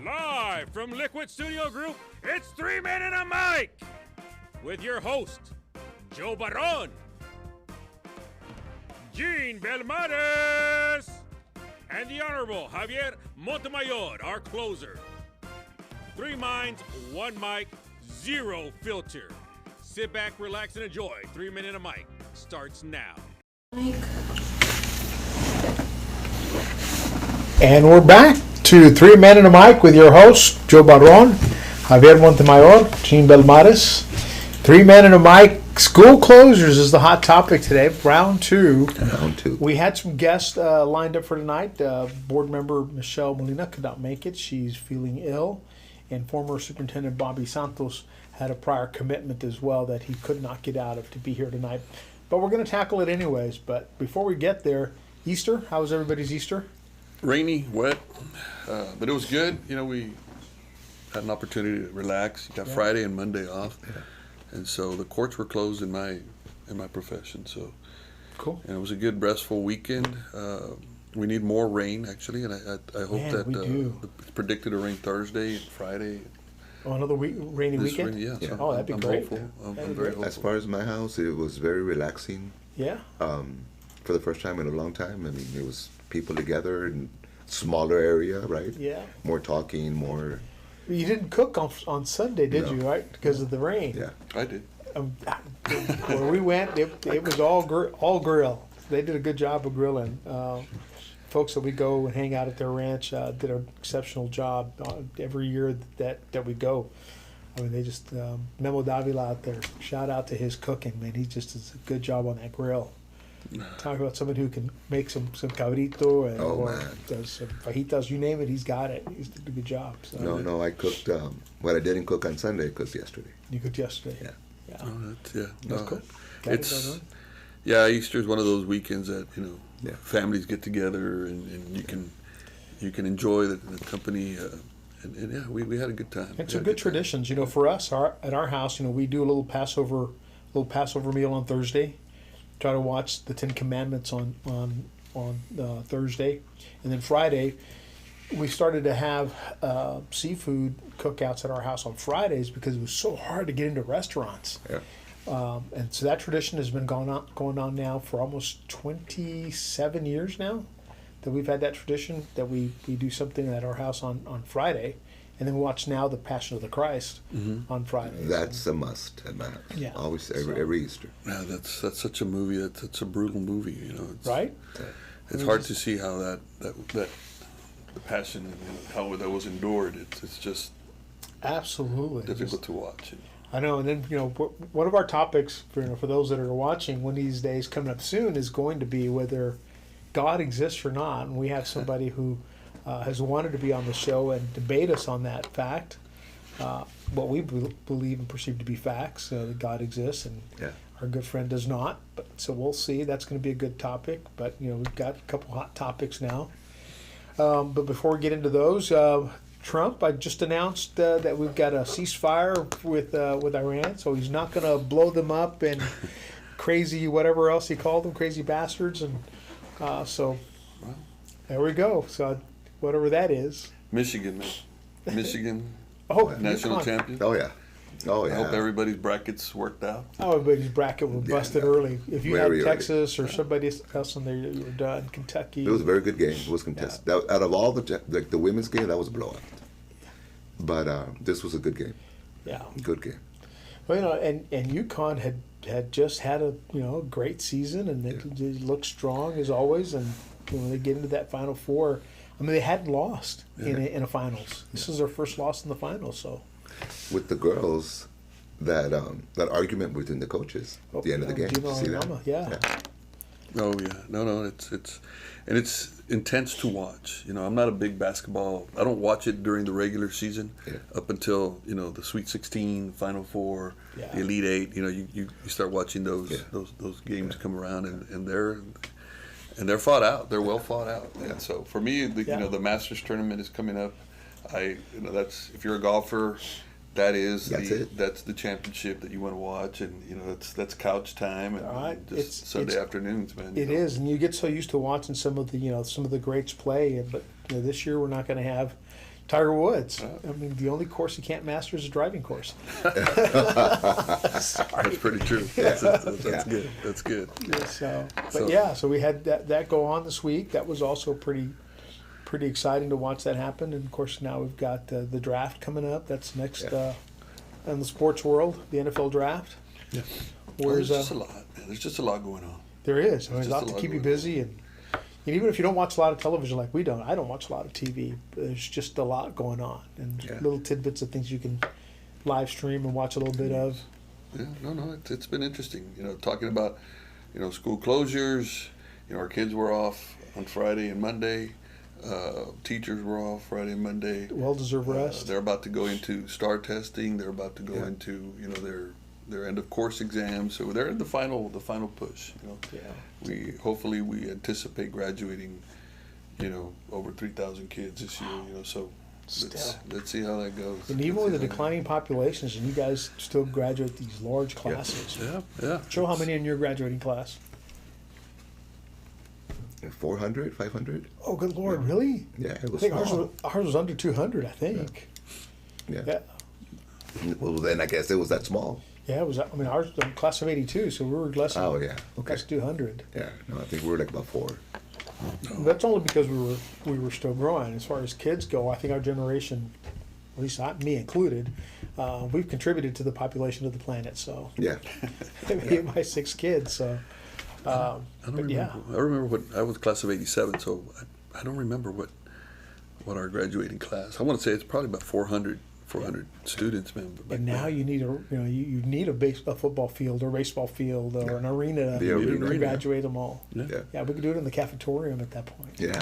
Live from Liquid Studio Group, it's 3 Men and a Mic with your host, Joe Barron, Gene Belmares, and the Honorable Javier Montemayor, our closer. 3 minds, 1 mic, 0 filter. Sit back, relax, and enjoy. 3 Men and a Mic starts now. And we're back to 3 Men and a Mic with your host, Joe Barron, Javier Montemayor, Gene Belmares. 3 Men and a Mic. School closures is the hot topic today. Round two. We had some guests lined up for tonight. Board member Michelle Molina could not make it. She's feeling ill. And former Superintendent Bobby Santos had a prior commitment as well that he could not get out of to be here tonight. But we're going to tackle it anyways. But before we get there, Easter, how was everybody's Easter? Rainy, wet, but it was good. You know, we had an opportunity to relax. You got Friday and Monday off, and so the courts were closed in my profession. So Cool. And it was a good, restful weekend. We need more rain, actually, and I hope it's predicted to rain Thursday and Friday. Oh, another rainy weekend? Yeah. So Oh, that'd be great. Hopeful. I'm That'd be very great. hopeful. As far as my house, it was very relaxing. Yeah. For the first time in a long time. I mean, it was people together in smaller area, right? Yeah. More talking, more. You didn't cook on Sunday, did No. you, right? Because of the rain. Yeah. I did. Where we went, it was all grill. They did a good job of grilling. Folks that we go and hang out at their ranch did an exceptional job every year that we go. I mean, they just Memo Davila out there. Shout out to his cooking, man. He just does a good job on that grill. Talk about somebody who can make some cabrito and or man. does some fajitas. You name it, he's got it. He's did a good job. So. No, I cooked. What I didn't cook on Sunday, I cooked yesterday. You cooked yesterday. Yeah. Oh, that's That's cool. Got It's it. yeah. Easter is one of those weekends that Yeah. families get together and you can enjoy the company. And yeah, we had a good time. And some good traditions, for us. At our house, we do a little Passover meal on Thursday. Try to watch the Ten Commandments on Thursday, and then Friday, we started to have seafood cookouts at our house on Fridays because it was so hard to get into restaurants. Yeah. And so that tradition has been going on now for almost 27 years now. That we've had that tradition that we do something at our house on Friday, and then we watch now the Passion of the Christ on Friday. That's a must at my house. Yeah. Always, every Easter. Yeah, that's such a movie. That's a brutal movie. It's, Right? It's hard to see how that the passion and how that was endured. It's just Absolutely. difficult to watch. I know, and then one of our topics for those that are watching one of these days coming up soon is going to be whether God exists or not, and we have somebody who has wanted to be on the show and debate us on that fact, what we believe and perceive to be facts, that God exists and our good friend does not. But so we'll see. That's going to be a good topic. But we've got a couple hot topics now. But before we get into those, Trump, I just announced that we've got a ceasefire with Iran, so he's not going to blow them up and crazy whatever else he called them, crazy bastards, and so there we go. So whatever that is. Michigan, national UConn. champion. Oh yeah. Oh yeah. I hope everybody's brackets worked out. Oh, everybody's bracket was busted early. If you Very had early. Texas or somebody else in there, you were done. Kentucky. It was a very good game. It was contested. Out of all the women's game, that was a blowout. But this was a good game. Yeah. Good game. Well, and UConn had just had a great season, and they looked strong as always. And when they get into that Final Four, I mean they hadn't lost in a finals. This is their first loss in the finals. So With the girls, that argument between the coaches at the end of the game. Gino You see that? Auriemma, yeah. Oh yeah, no, it's intense to watch. I'm not a big basketball. I don't watch it during the regular season up until the Sweet 16, Final Four, the Elite Eight. You start watching those games come around, and they're fought out. They're well fought out. And so for me, the Masters tournament is coming up. That's if you're a golfer. That's the championship that you want to watch, and that's couch time and just Sunday afternoons, man. It is, and you get so used to watching some of the greats play, but this year we're not going to have Tiger Woods. I mean, the only course he can't master is a driving course. Sorry. That's pretty true. That's good. That's good. Yeah, so we had that go on this week. That was also pretty exciting to watch that happen. And of course, now we've got the draft coming up. That's next in the sports world, the NFL draft. Yeah. There's just a lot, man. There's just a lot going on. There is. I mean, there's a lot to keep you busy, and even if you don't watch a lot of television like we don't, I don't watch a lot of TV. There's just a lot going on, and little tidbits of things you can live stream and watch a little bit of. Yeah, no, it's been interesting. Talking about, school closures. Our kids were off on Friday and Monday. Teachers were off Friday and Monday. Well-deserved rest. They're about to go into STAR testing. They're about to go into their end of course exams. So they're in the final push. Hopefully we anticipate graduating, over 3,000 kids this year. So let's see how that goes. And even with the declining populations, and you guys still graduate these large classes. Yeah. Show how many in your graduating class. 400, 500. Oh, good Lord, really? Yeah, it was I think small. ours was under 200, I think. Yeah. Well, then I guess it was that small. Yeah, it was. I mean, ours was a class of '82, so we were less than Okay. less 200. Yeah, no, I think we were like about 4. That's only because we were still growing. As far as kids go, I think our generation, at least me included, we've contributed to the population of the planet. So Yeah. me and my 6 kids. So, I remember what I was class of '87, so I don't remember what our graduating class. I want to say it's probably about 400 students, man. But now you need you need a football field or a baseball field or an arena to graduate them all. Yeah. We could do it in the cafetorium at that point. Yeah.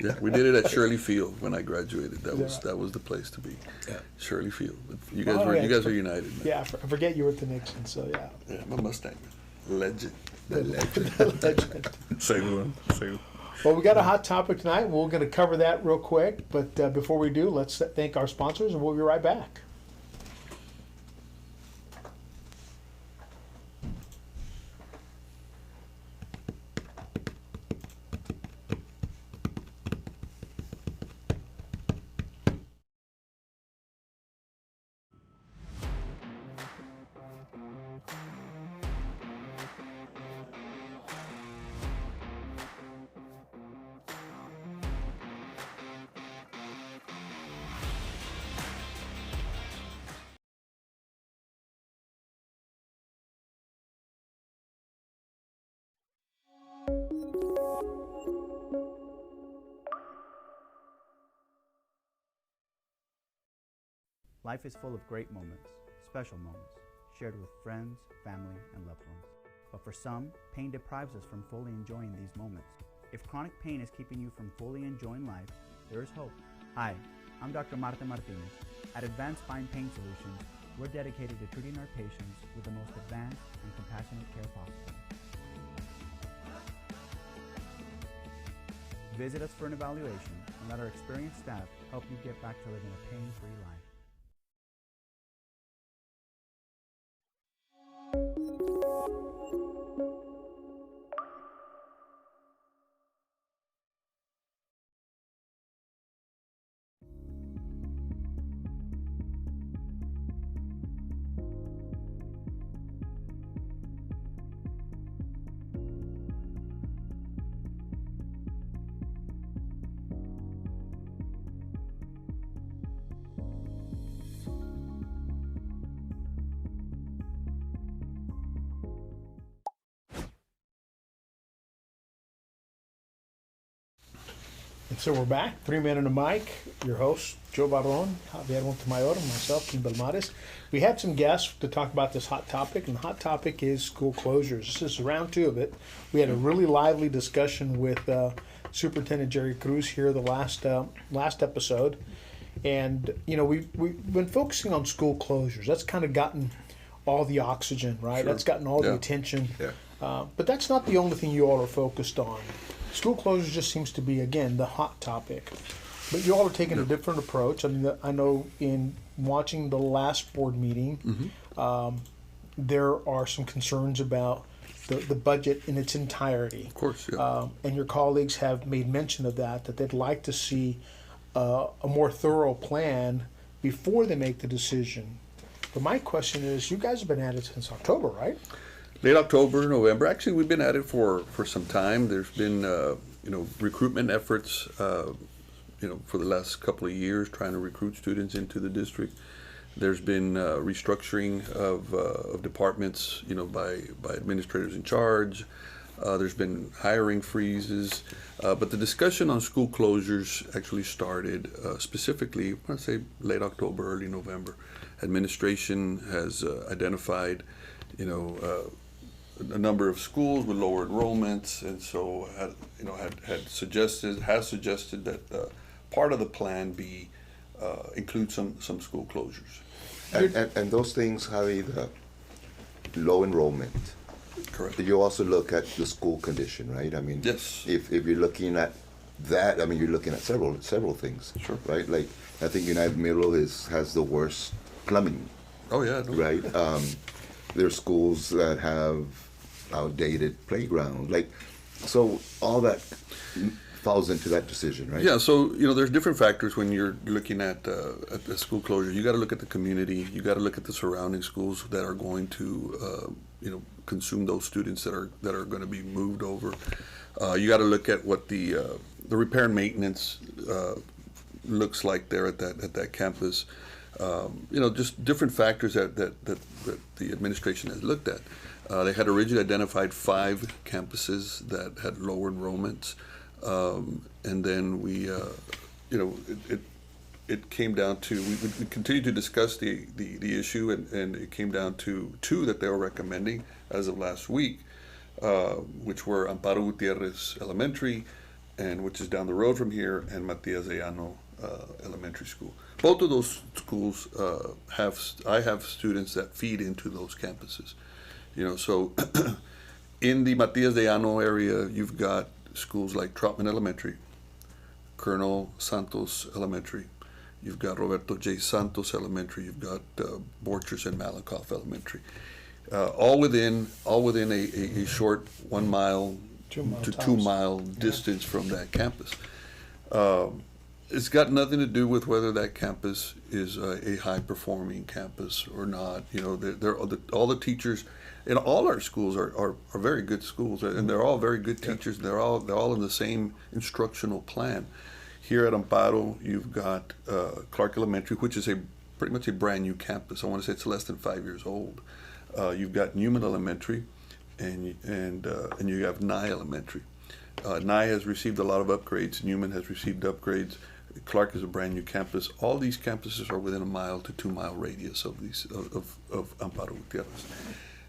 Yeah, we did it at Shirley Field when I graduated. That was the place to be. Yeah. Shirley Field. You guys were united, man. Yeah, I forget you were at the Nixon, so yeah. Yeah, my Mustang, man. Legend. The legend. Legend. Same one. Well, we got a hot topic tonight. We're going to cover that real quick. But before we do, let's thank our sponsors, and we'll be right back. Life is full of great moments, special moments, shared with friends, family, and loved ones. But for some, pain deprives us from fully enjoying these moments. If chronic pain is keeping you from fully enjoying life, there is hope. Hi, I'm Dr. Marta Martinez. At Advanced Spine Pain Solutions, we're dedicated to treating our patients with the most advanced and compassionate care possible. Visit us for an evaluation and let our experienced staff help you get back to living a pain-free life. And so we're back, 3 Men and a Mic. Your host, Joe Barron, Javier Montemayor, and myself, Kim Belmares. We had some guests to talk about this hot topic, and the hot topic is school closures. This is round 2 of it. We had a really lively discussion with Superintendent Jerry Cruz here the last episode. And, we've been focusing on school closures. That's kind of gotten all the oxygen, right? Sure. That's gotten all the attention. Yeah. But that's not the only thing you all are focused on. School closures just seems to be, again, the hot topic. But you all are taking a different approach. I mean, I know in watching the last board meeting, there are some concerns about the budget in its entirety. Of course, yeah. And your colleagues have made mention of that they'd like to see a more thorough plan before they make the decision. But my question is, you guys have been at it since October, right? Late October, November. Actually, we've been at it for some time. There's been recruitment efforts for the last couple of years, trying to recruit students into the district. There's been restructuring of departments, by administrators in charge. There's been hiring freezes, but the discussion on school closures actually started specifically, I want to say late October, early November. Administration has identified, a number of schools with lower enrollments, and so has suggested that part of the plan be include some school closures. And those things, Javi, the low enrollment. Correct. You also look at the school condition, right? I mean, Yes. If you're looking at that, I mean, you're looking at several things, Sure. right? Like, I think United Middle has the worst plumbing, Oh yeah. No. right? There are schools that have outdated playground, like, so all that falls into that decision, right? Yeah, so there's different factors when you're looking at the school closure. You got to look at the community. You got to look at the surrounding schools that are going to consume those students that are going to be moved over. You got to look at what the repair and maintenance looks like there at that campus. Just different factors that the administration has looked at. They had originally identified 5 campuses that had lower enrollments. And then it came down to, we continued to discuss the issue, and it came down to 2 that they were recommending as of last week, which were Amparo Gutierrez Elementary, and which is down the road from here, and Matias de Llano Elementary School. Both of those schools I have students that feed into those campuses. So in the Matias de Llano area, you've got schools like Troutman Elementary, Colonel Santos Elementary, you've got Roberto J. Santos Elementary, you've got Borchers and Malakoff Elementary, all within a short 1 mile 2 mile to tops. 2 mile distance from that campus. It's got nothing to do with whether that campus is a high performing campus or not. All the teachers in all our schools are very good schools, and they're all very good teachers. They're all in the same instructional plan. Here at Amparo, you've got Clark Elementary, which is pretty much a brand new campus. I want to say it's less than 5 years old. You've got Newman Elementary, and you have Nye Elementary. Nye has received a lot of upgrades. Newman has received upgrades. Clark is a brand new campus. All these campuses are within a 1 to 2 mile radius of Amparo Gutierrez.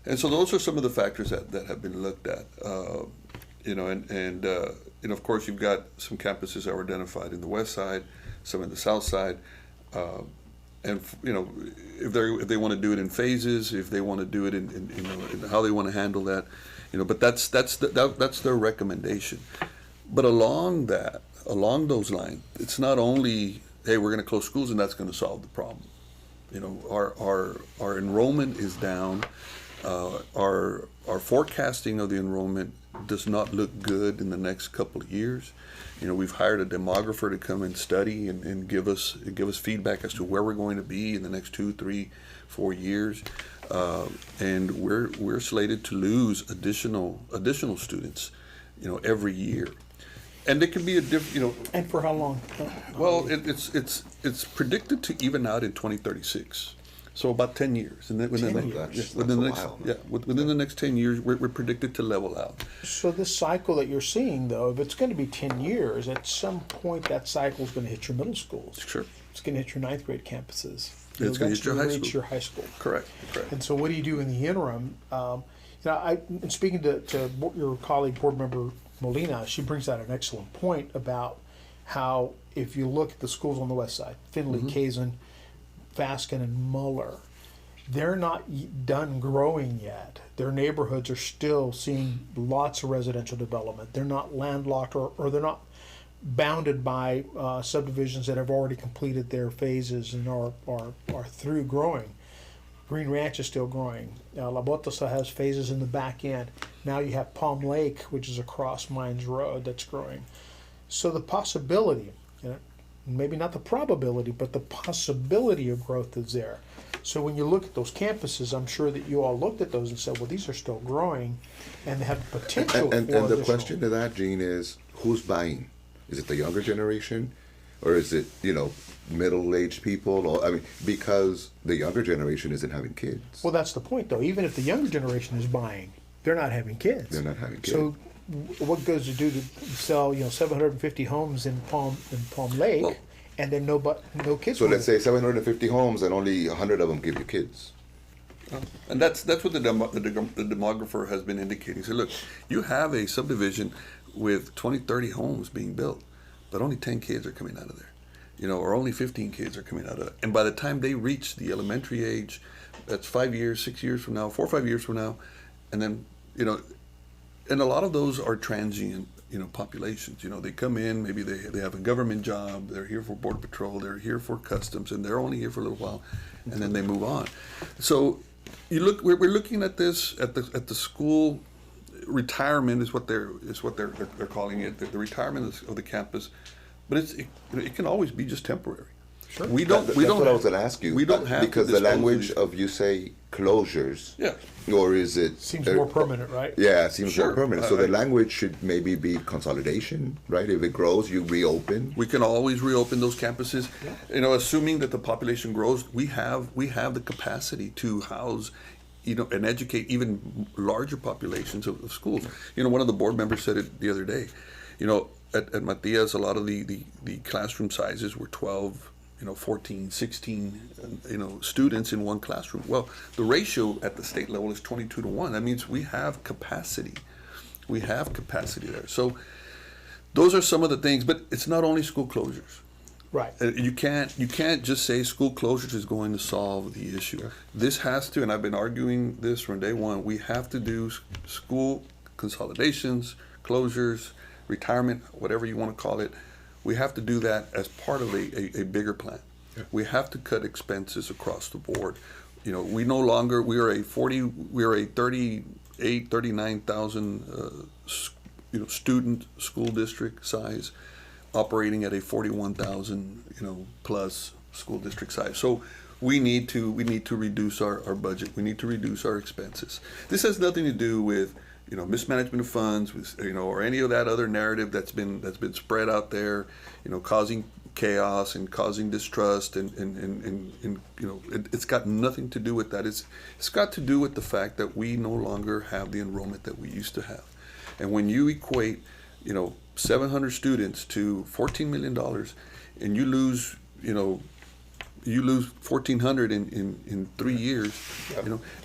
And so those are some of the factors that have been looked at. And of course you've got some campuses that were identified in the west side, some in the south side. And if they want to do it in phases, if they want to do it in how they want to handle that, but that's their recommendation. But along those lines, it's not only, hey, we're going to close schools and that's going to solve the problem. Our enrollment is down. Our forecasting of the enrollment does not look good in the next couple of years. We've hired a demographer to come and study and give us feedback as to where we're going to be in the next 2, 3, 4 years, and we're slated to lose additional students, every year, and it can be a different, And for how long? Well, it's predicted to even out in 2036. So about 10 years. And then within 10 years. Within the That's next, a while. yeah, within the next 10 years, we're predicted to level out. So this cycle that you're seeing, though, if it's going to be 10 years, at some point that cycle is going to hit your middle schools. Sure. It's going to hit your 9th grade campuses. It's going to hit your Eventually high reach school. your high school. Correct. And so what do you do in the interim? In speaking to your colleague, board member Molina, she brings out an excellent point about how if you look at the schools on the west side, Findlay, Kazan, Fasken, and Muller, they're not done growing yet. Their neighborhoods are still seeing lots of residential development. They're not landlocked or they're not bounded by subdivisions that have already completed their phases and are through growing. Green Ranch is still growing. La Botosa has phases in the back end. Now you have Palm Lake, which is across Mines Road, that's growing. So the possibility, maybe not the probability, but the possibility of growth is there. So when you look at those campuses, I'm sure that you all looked at those and said, well, these are still growing and they have potential And for the additional. question to that, Gene, is who's buying? Is it the younger generation, or is it middle-aged people? Or I mean, because the younger generation isn't having kids. Well, that's the point, though. Even if the younger generation is buying, they're not having kids. They're not having kids. So, what goes to do to sell 750 homes in Palm Lake, Well- and then no kids? So with let's it? say 750 homes, and only 100 of them give you kids. And that's what the demographer has been indicating. So look, you have a subdivision with 20, 30 homes being built, but only 10 kids are coming out of there, or only 15 kids are coming out of it. And by the time they reach the elementary age, that's 5 years, 6 years from now, 4 or 5 years from now, and then, and a lot of those are transient, populations. They come in, maybe they have a government job, they're here for Border Patrol, they're here for Customs, and they're only here for a little while, and then they move on. So we're looking at this at the school retirement is what they're calling it, the retirement of the campus, but it can always be just temporary. Sure. That's what I was going to ask you. We don't have because to the dispose language these. of you say closures. Yeah. Or is it Seems more permanent, right? Yeah, it seems Sure. more permanent. So the I- language should maybe be consolidation, right? If it grows, you reopen. We can always reopen those campuses. Assuming that the population grows, we have the capacity to house, and educate even larger populations of schools. One of the board members said it the other day. At Matias, a lot of the classroom sizes were 12, 14, 16, students in one classroom. Well, the ratio at the state level is 22 to 1. That means we have capacity. We have capacity there. So those are some of the things, but it's not only school closures. Right. You can't just say school closures is going to solve the issue. Sure. This has to, and I've been arguing this from day one, we have to do school consolidations, closures, retirement, whatever you want to call it. We have to do that as part of a bigger plan. Yeah. We have to cut expenses across the board. We no longer, we are a 38, 39,000 student school district size, operating at a 41,000 plus school district size. So we need to reduce our budget. We need to reduce our expenses. This has nothing to do with mismanagement of funds, or any of that other narrative that's been spread out there, causing chaos and causing distrust, and it's got nothing to do with that. It's got to do with the fact that we no longer have the enrollment that we used to have. And when you equate 700 students to $14 million, and you lose 1,400 in 3 years.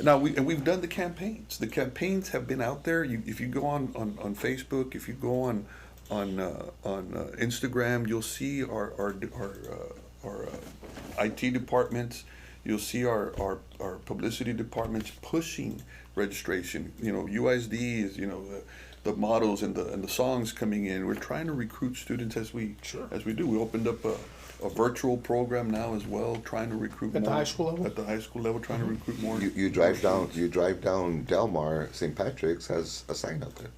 Now we've done the campaigns. The campaigns have been out there. If you go on Facebook, if you go on Instagram, you'll see our IT departments. You'll see our publicity departments pushing registration. UISD is the models and the songs coming in. We're trying to recruit students as we do. We opened up a virtual program now as well, trying to recruit At more. the high school level? At the high school level, trying to recruit more. You drive down Del Mar, St. Patrick's has a sign out there.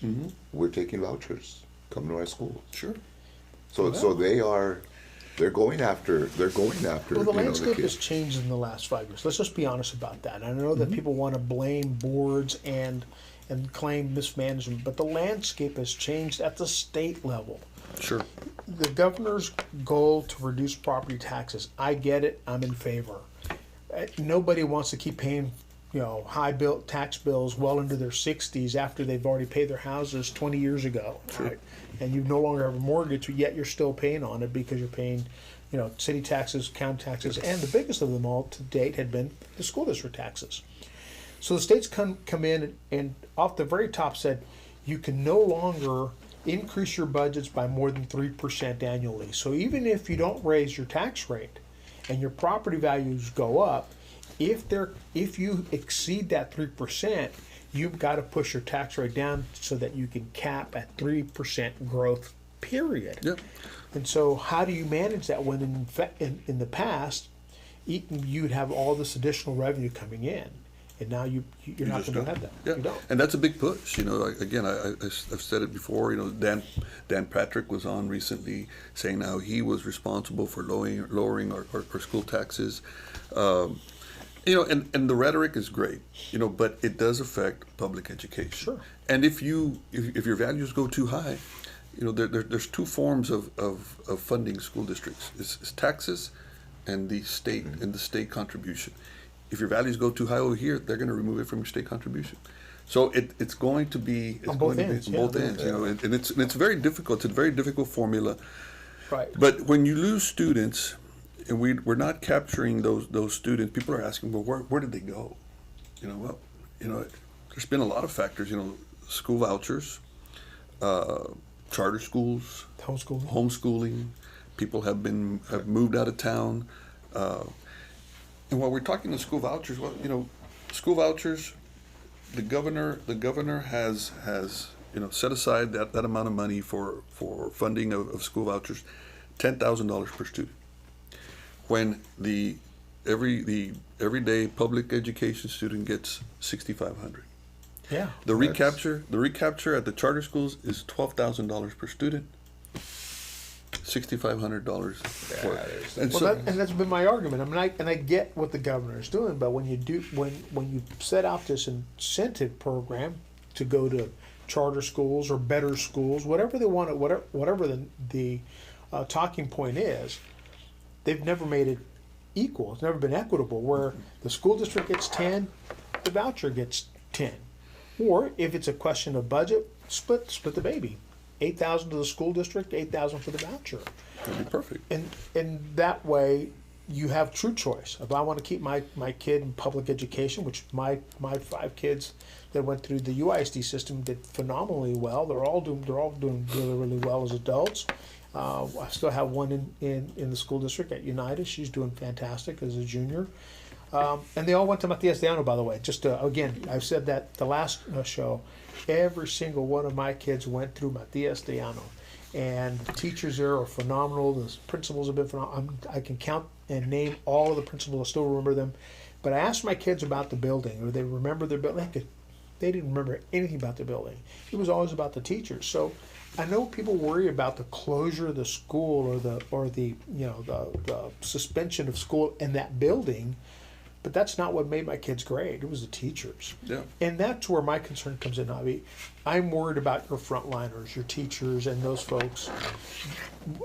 Mm-hmm. We're taking vouchers. Come to our school. Sure. So they're going after. Well, the landscape has kids. changed in the last 5 years. Let's just be honest about that. I know Mm-hmm. that people want to blame boards and claim mismanagement, but the landscape has changed at the state level. Sure. The governor's goal to reduce property taxes, I get it. I'm in favor. Nobody wants to keep paying, high tax bills well into their 60s after they've already paid their houses 20 years ago, right? And you no longer have a mortgage, yet you're still paying on it because you're paying, city taxes, county taxes, and the biggest of them all to date had been the school district taxes. So the states come in and off the very top said, you can no longer increase your budgets by more than 3% annually. So even if you don't raise your tax rate and your property values go up, if you exceed that 3%, you've got to push your tax rate down so that you can cap at 3% growth, period. Yep. And so how do you manage that when in the past you'd have all this additional revenue coming in? and now you're You not just going to don't. have that. Yeah, You don't. and that's a big push. You know, again, I've said it before. You know, Dan Patrick was on recently saying how he was responsible for lowering our school taxes. You know, and the rhetoric is great. You know, but it does affect public education. Sure. And if your values go too high, you know, there's two forms of funding school districts: it's taxes and the state and the state contribution. If your values go too high over here, they're going to remove it from your state contribution. So it's going to be On both ends, on yeah. both ends, you know, and it's very difficult. It's a very difficult formula. Right. But when you lose students, and we're not capturing those students, people are asking, well, where did they go? You know, well, you know, there's been a lot of factors. You know, school vouchers, charter schools, homeschooling. People have moved out of town. And while we're talking to school vouchers, well, you know, school vouchers, the governor has you know, set aside that amount of money for funding of school vouchers, $10,000 per student. When the everyday public education student gets $6,500. Yeah. The recapture at the charter schools is $12,000 per student. $6,500 for it. And Well, and that's been my argument. I mean, I get what the governor is doing, but when you set out this incentive program to go to charter schools or better schools, whatever they want, whatever the talking point is, they've never made it equal. It's never been equitable. Where the school district gets 10, the voucher gets 10, or if it's a question of budget, split the baby. 8,000 to the school district, 8,000 for the voucher. That'd be perfect. And that way, you have true choice. If I want to keep my kid in public education, which my 5 kids that went through the UISD system did phenomenally well. They're all doing really well as adults. I still have one in the school district at United. She's doing fantastic as a junior. And they all went to Matias de Ano, by the way. Just again, I've said that the last show. Every single one of my kids went through Matias de Ano, and the teachers there are phenomenal. The principals have been phenomenal. I can count and name all of the principals. I still remember them. But I asked my kids about the building, or they remember their building. They didn't remember anything about the building. It was always about the teachers. So I know people worry about the closure of the school or the suspension of school in that building. But that's not what made my kids great. It was the teachers. Yeah. And that's where my concern comes in, Javi. I'm worried about your frontliners, your teachers, and those folks.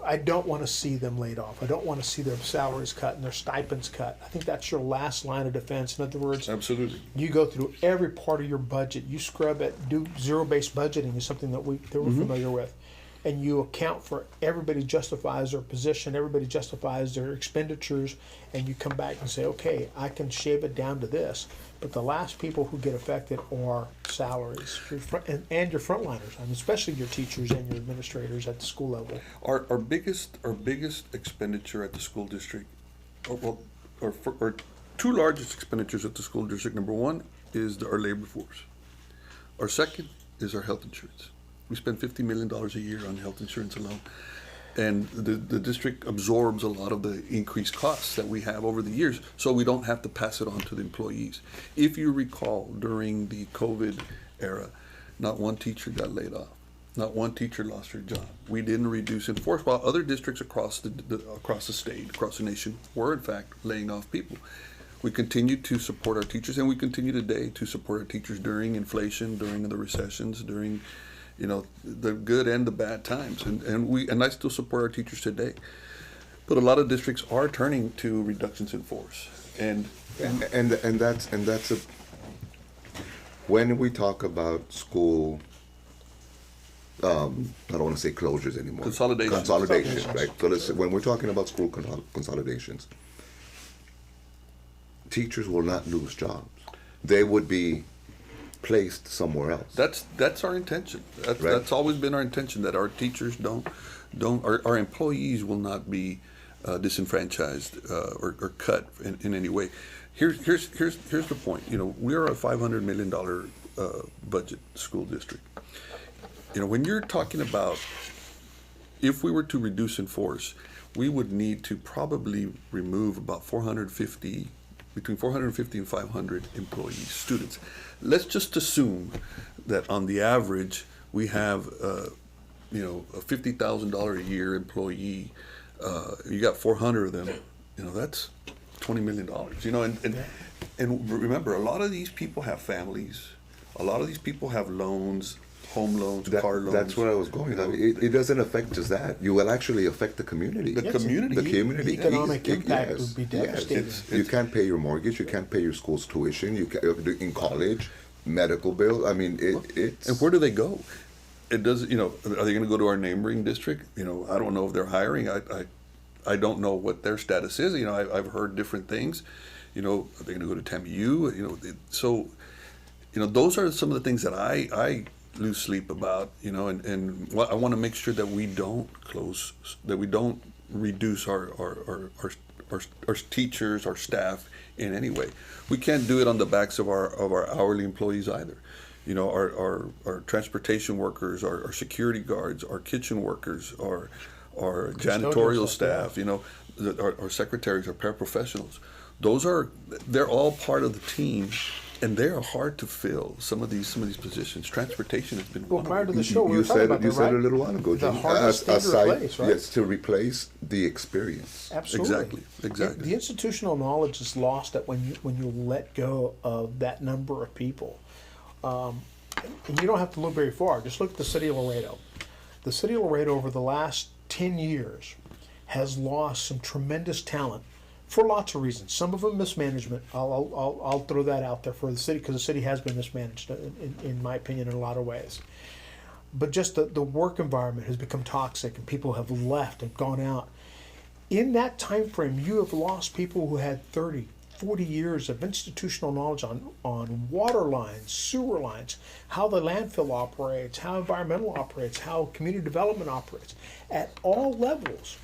I don't want to see them laid off. I don't want to see their salaries cut and their stipends cut. I think that's your last line of defense. In other words, Absolutely. you go through every part of your budget. You scrub it. Do zero-based budgeting is something that we're familiar with. And you account for everybody justifies their position, everybody justifies their expenditures, and you come back and say, okay, I can shave it down to this. But the last people who get affected are salaries and your frontliners, and especially your teachers and your administrators at the school level. Our biggest expenditure at the school district, or two largest expenditures at the school district. Number one is our labor force. Our second is our health insurance. We spend $50 million a year on health insurance alone. And the district absorbs a lot of the increased costs that we have over the years, so we don't have to pass it on to the employees. If you recall, during the COVID era, not one teacher got laid off. Not one teacher lost her job. We didn't reduce in force, while other districts across the state, across the nation, were in fact laying off people. We continue to support our teachers, and we continue today to support our teachers during inflation, during the recessions, during the good and the bad times, and I still support our teachers today. But a lot of districts are turning to reductions in force, and that's when we talk about school. I don't want to say closures anymore. Consolidation, right? So when we're talking about school consolidations, teachers will not lose jobs. They would be placed somewhere else. That's our intention. Right. That's always been our intention, that our teachers our employees will not be disenfranchised or cut in any way. Here's the point. We are a $500 million budget school district. When you're talking about, if we were to reduce in force, we would need to probably remove about $450 between 450 and 500 employees, students. Let's just assume that on the average we have you know, a $50,000 a year employee. You got 400 of them. You know, that's $20 million. You know, and remember, a lot of these people have families. A lot of these people have loans, home loans, car loans. That's where I was going. I mean, it doesn't affect just that. You will actually affect the community. The community. The community. The economic impact yes, would be yes. devastating. You can't pay your mortgage. You can't pay your school's tuition. You can, in college, medical bill. I mean, it's. And where do they go? It does. You know, are they going to go to our neighboring district? You know, I don't know if they're hiring. I don't know what their status is. You know, I've heard different things. You know, are they going to go to TAMU? You know, so. You know, those are some of the things that I lose sleep about, you know, and I want to make sure that we don't reduce our teachers, our staff in any way. We can't do it on the backs of our hourly employees either. You know, our transportation workers, our security guards, our kitchen workers, our janitorial staff, you know, our secretaries, our paraprofessionals. They're all part of the team. And they are hard to fill. Some of these positions. Transportation has been. Well, prior to the You show, we were talking about you that, said right? a little while ago, The Jim. hardest thing to replace, right? Yes, to replace the experience. Absolutely. Exactly. The institutional knowledge is lost at when you let go of that number of people. And you don't have to look very far. Just look at the city of Laredo. The city of Laredo over the last 10 years has lost some tremendous talent for lots of reasons. Some of them mismanagement. I'll throw that out there for the city because the city has been mismanaged, in my opinion, in a lot of ways. But just the work environment has become toxic and people have left and gone out. In that time frame, you have lost people who had 30, 40 years of institutional knowledge on water lines, sewer lines, how the landfill operates, how environmental operates, how community development operates, at all levels.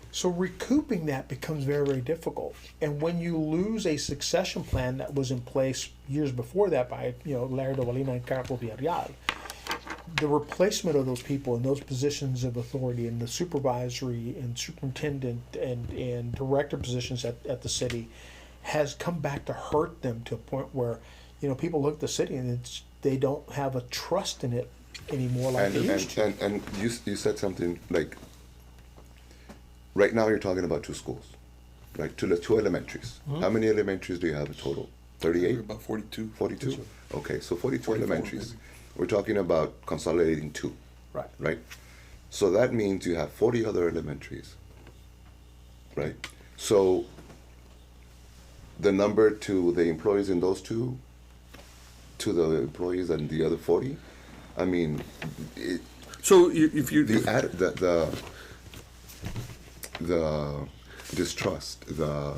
So recouping that becomes very, very difficult. And when you lose a succession plan that was in place years before that by, you know, Laredo Valina and Carlos Villarreal, the replacement of those people in those positions of authority in the supervisory and superintendent and director positions at the city has come back to hurt them to a point where, you know, people look at the city and they don't have a trust in it anymore like they used to. And you said something like, right now you're talking about two schools, right? Two elementaries. Mm-hmm. How many elementaries do you have in total? 38? About 42. 42? Okay, so 42 44 elementaries. maybe. We're talking about consolidating two, Right. right? So that means you have 40 other elementaries, right? So the number to the employees in those two, to the employees in the other 40, I mean, So if you the distrust, the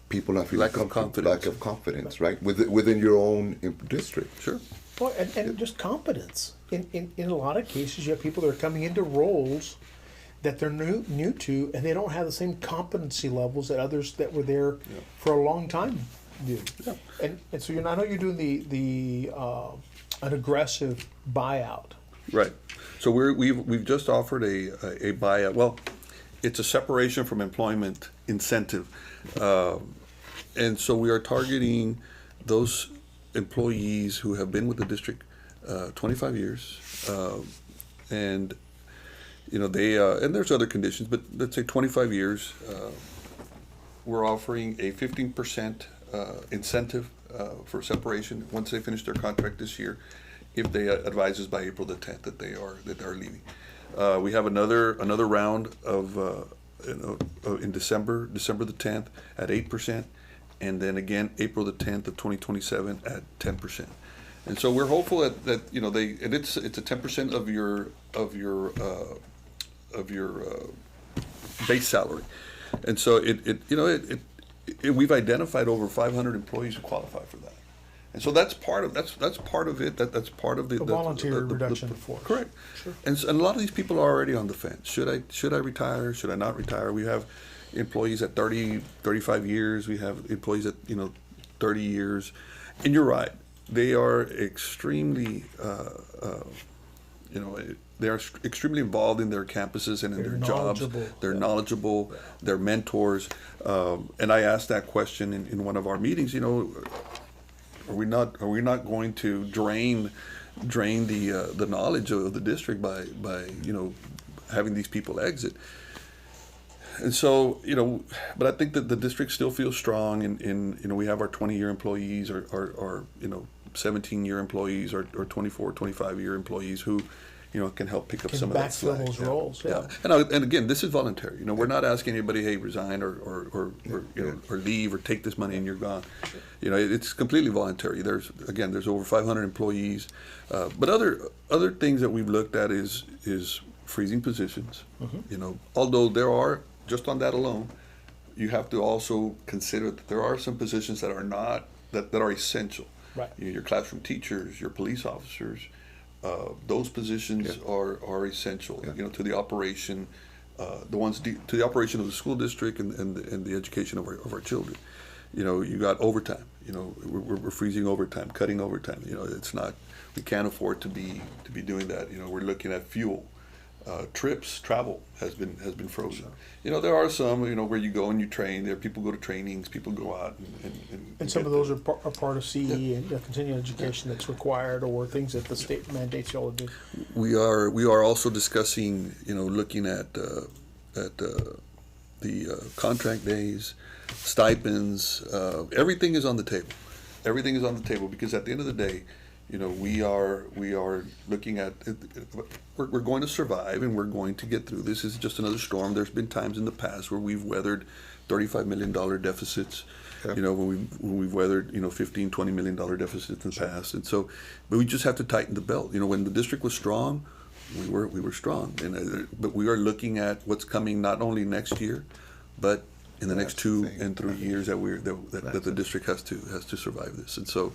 people not feeling Lack of confidence. lack of confidence, right? Within your own district. Sure. Well, and just competence. In a lot of cases, you have people that are coming into roles that they're new to, and they don't have the same competency levels that others that were there for a long time do. Yeah. And so I know you're doing the an aggressive buyout. Right. So we've just offered a buyout. Well, it's a separation from employment incentive, and so we are targeting those employees who have been with the district 25 years, and you know they and there's other conditions, but let's say 25 years. We're offering a 15% incentive for separation once they finish their contract this year, if they advise us by April the 10th that they are leaving. We have another round of in December the 10th at 8%, and then again April the 10th of 2027 at 10%. And so we're hopeful that you know it's a 10% of your base salary, and so we've identified over 500 employees who qualify for that. And so that's part of it. That's part of the Voluntary reduction of force. Correct. Sure. And a lot of these people are already on the fence. Should I retire? Should I not retire? We have employees at 30, 35 years. We have employees at 30 years. And you're right. They are extremely they are extremely involved in their campuses and in They're their jobs. knowledgeable. They're knowledgeable. They're mentors. And I asked that question in one of our meetings. You know, are we not going to drain the knowledge of the district by having these people exit? And so, but I think that the district still feels strong, and we have our 20-year employees, or 17-year employees, or 24, 25-year employees who, can help pick up some of that slack. Backfill those roles. Yeah. And again, this is voluntary. We're not asking anybody, hey, resign or leave or take this money and you're gone. It's completely voluntary. There's over 500 employees, but other things that we've looked at is freezing positions. Although there are, just on that alone, you have to also consider that there are some positions that are not that are essential. Right. Your classroom teachers, your police officers, those positions are essential. To the operation, to the operation of the school district and the education of our children. You got overtime. We're freezing overtime, cutting overtime. It's not. We can't afford to be doing that. We're looking at fuel. Travel has been frozen. There are some, where you go and you train. There, people go to trainings, people go out And some of those are part of CE and continuing education that's required, or things that the state mandates you all to do. We are also discussing, looking at the contract days, stipends. Everything is on the table. Everything is on the table because at the end of the day, we are looking at we're going to survive and we're going to get through. This is just another storm. There's been times in the past where we've weathered $35 million deficits. When we've weathered $15, $20 million deficits in the past, and so, but we just have to tighten the belt. When the district was strong, we were strong, but we are looking at what's coming not only next year, but in the next 2 and 3 years that the district has to survive this. And so,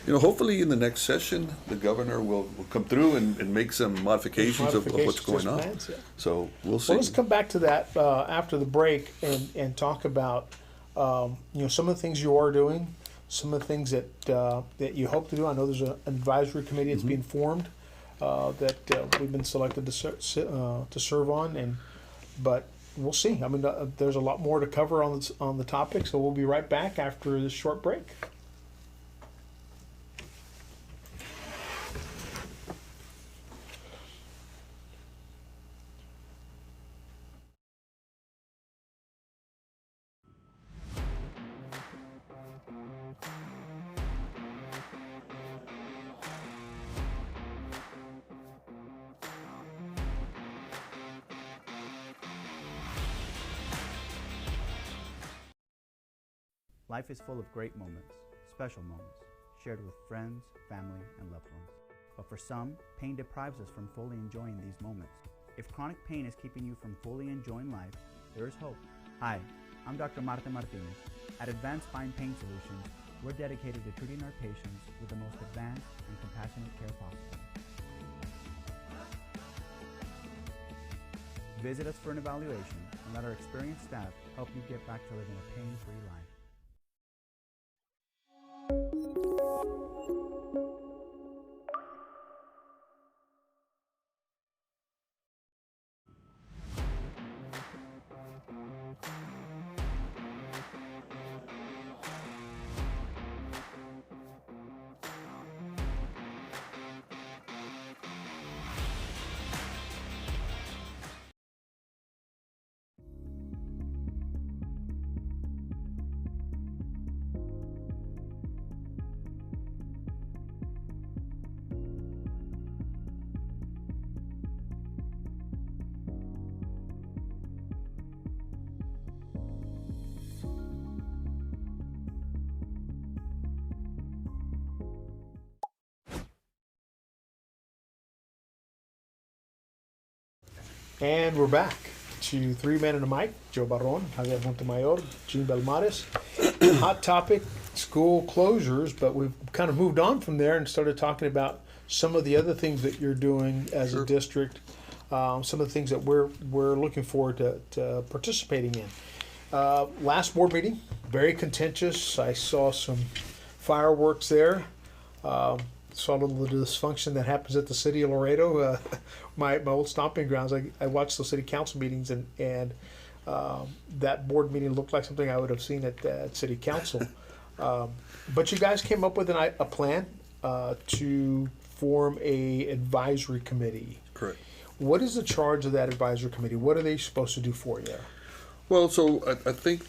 hopefully in the next session, the governor will come through and make some modifications of what's going on. Plans, yeah. So we'll see. Well, let's come back to that after the break and talk about some of the things you are doing, some of the things that you hope to do. I know there's an advisory committee that's being formed that we've been selected to serve on, but we'll see. I mean, there's a lot more to cover on the topic, so we'll be right back after this short break. Life is full of great moments, special moments, shared with friends, family, and loved ones. But for some, pain deprives us from fully enjoying these moments. If chronic pain is keeping you from fully enjoying life, there is hope. Hi, I'm Dr. Marta Martinez. At Advanced Spine Pain Solutions, we're dedicated to treating our patients with the most advanced and compassionate care possible. Visit us for an evaluation and let our experienced staff help you get back to living a pain-free life. And we're back to Three Men and a Mic. Joe Barron, Javier Montemayor, Gene Belmares. Hot topic, school closures, but we've kind of moved on from there and started talking about some of the other things that you're doing as a district, some of the things that we're looking forward to participating in. Last board meeting, very contentious. I saw some fireworks there. saw a little dysfunction that happens at the city of Laredo, my old stomping grounds. I watched those city council meetings, and that board meeting looked like something I would have seen at city council. But you guys came up with a plan to form a advisory committee. Correct. What is the charge of that advisory committee? What are they supposed to do for you? Well, so I think,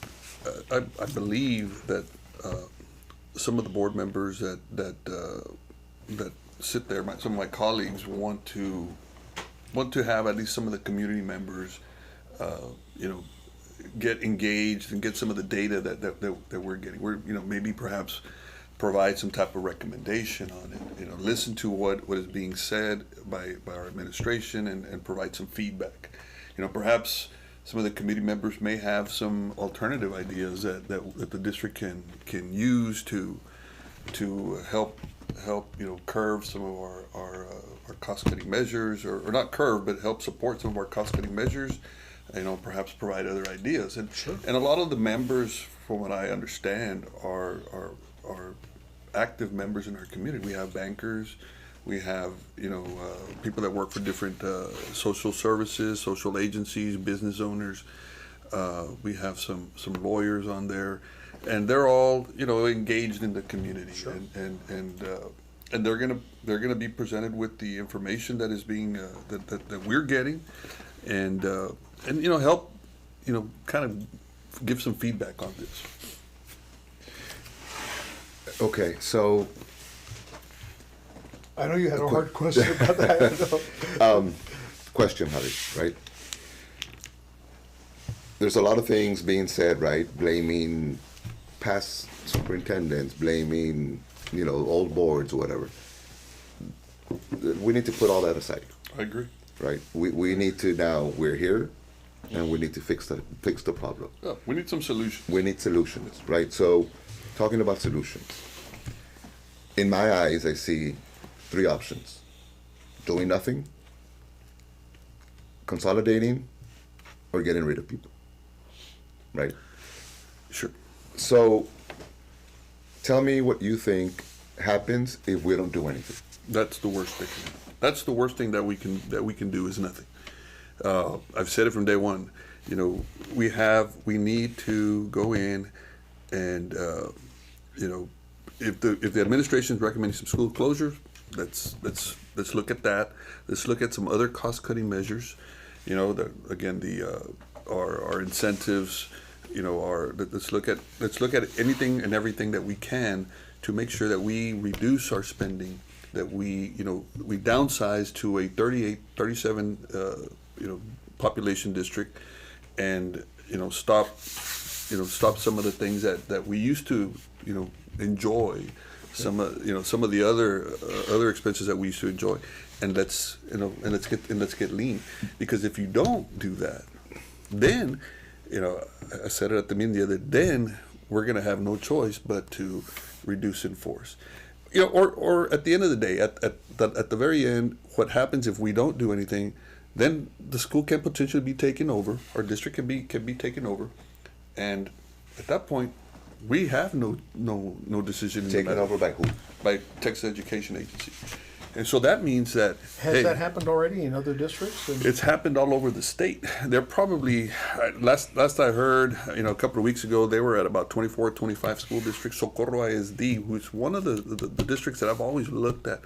I believe that some of the board members that sit there, some of my colleagues want to have at least some of the community members, get engaged and get some of the data that we're getting. We're, maybe perhaps provide some type of recommendation on it. Listen to what is being said by our administration and provide some feedback. Perhaps some of the committee members may have some alternative ideas that the district can use to help curb some of our cost cutting measures, or not curb, but help support some of our cost cutting measures. Perhaps provide other ideas. And a lot of the members, from what I understand, are active members in our community. We have bankers, we have people that work for different social services, social agencies, business owners. We have some lawyers on there, and they're all engaged in the community. Sure. And they're gonna be presented with the information that is being that we're getting, and help kind of give some feedback on this. Okay, so I know you had a hard question about that. Question, Harry, right? There's a lot of things being said, right? Blaming past superintendents, blaming, old boards, whatever. We need to put all that aside. I agree. Right? We need to now, we're here, and we need to fix the problem. Yeah, we need some solutions. We need solutions, right? So, talking about solutions. In my eyes, I see 3 options. Doing nothing, consolidating, or getting rid of people. Right? Sure. So, tell me what you think happens if we don't do anything. That's the worst thing. That's the worst thing that we can do is nothing. I've said it from day one. We need to go in and if the administration is recommending some school closures, let's look at that. Let's look at some other cost cutting measures. Our incentives. Let's look at anything and everything that we can to make sure that we reduce our spending, that we downsize to a 37 population district, and stop some of the things that we used to enjoy, some of the other expenses that we used to enjoy, and let's get lean, because if you don't do that, then I said it at the meeting the other day, then we're going to have no choice but to reduce in force. Or at the end of the day, at the very end, what happens if we don't do anything? Then the school can potentially be taken over. Our district can be taken over, and at that point, we have no decision. Taken over by who? By Texas Education Agency. And so that means that has that happened already in other districts? It's happened all over the state. They're probably, last I heard, a couple of weeks ago, they were at about 24, 25 school districts. Socorro ISD, who's one of the districts that I've always looked at,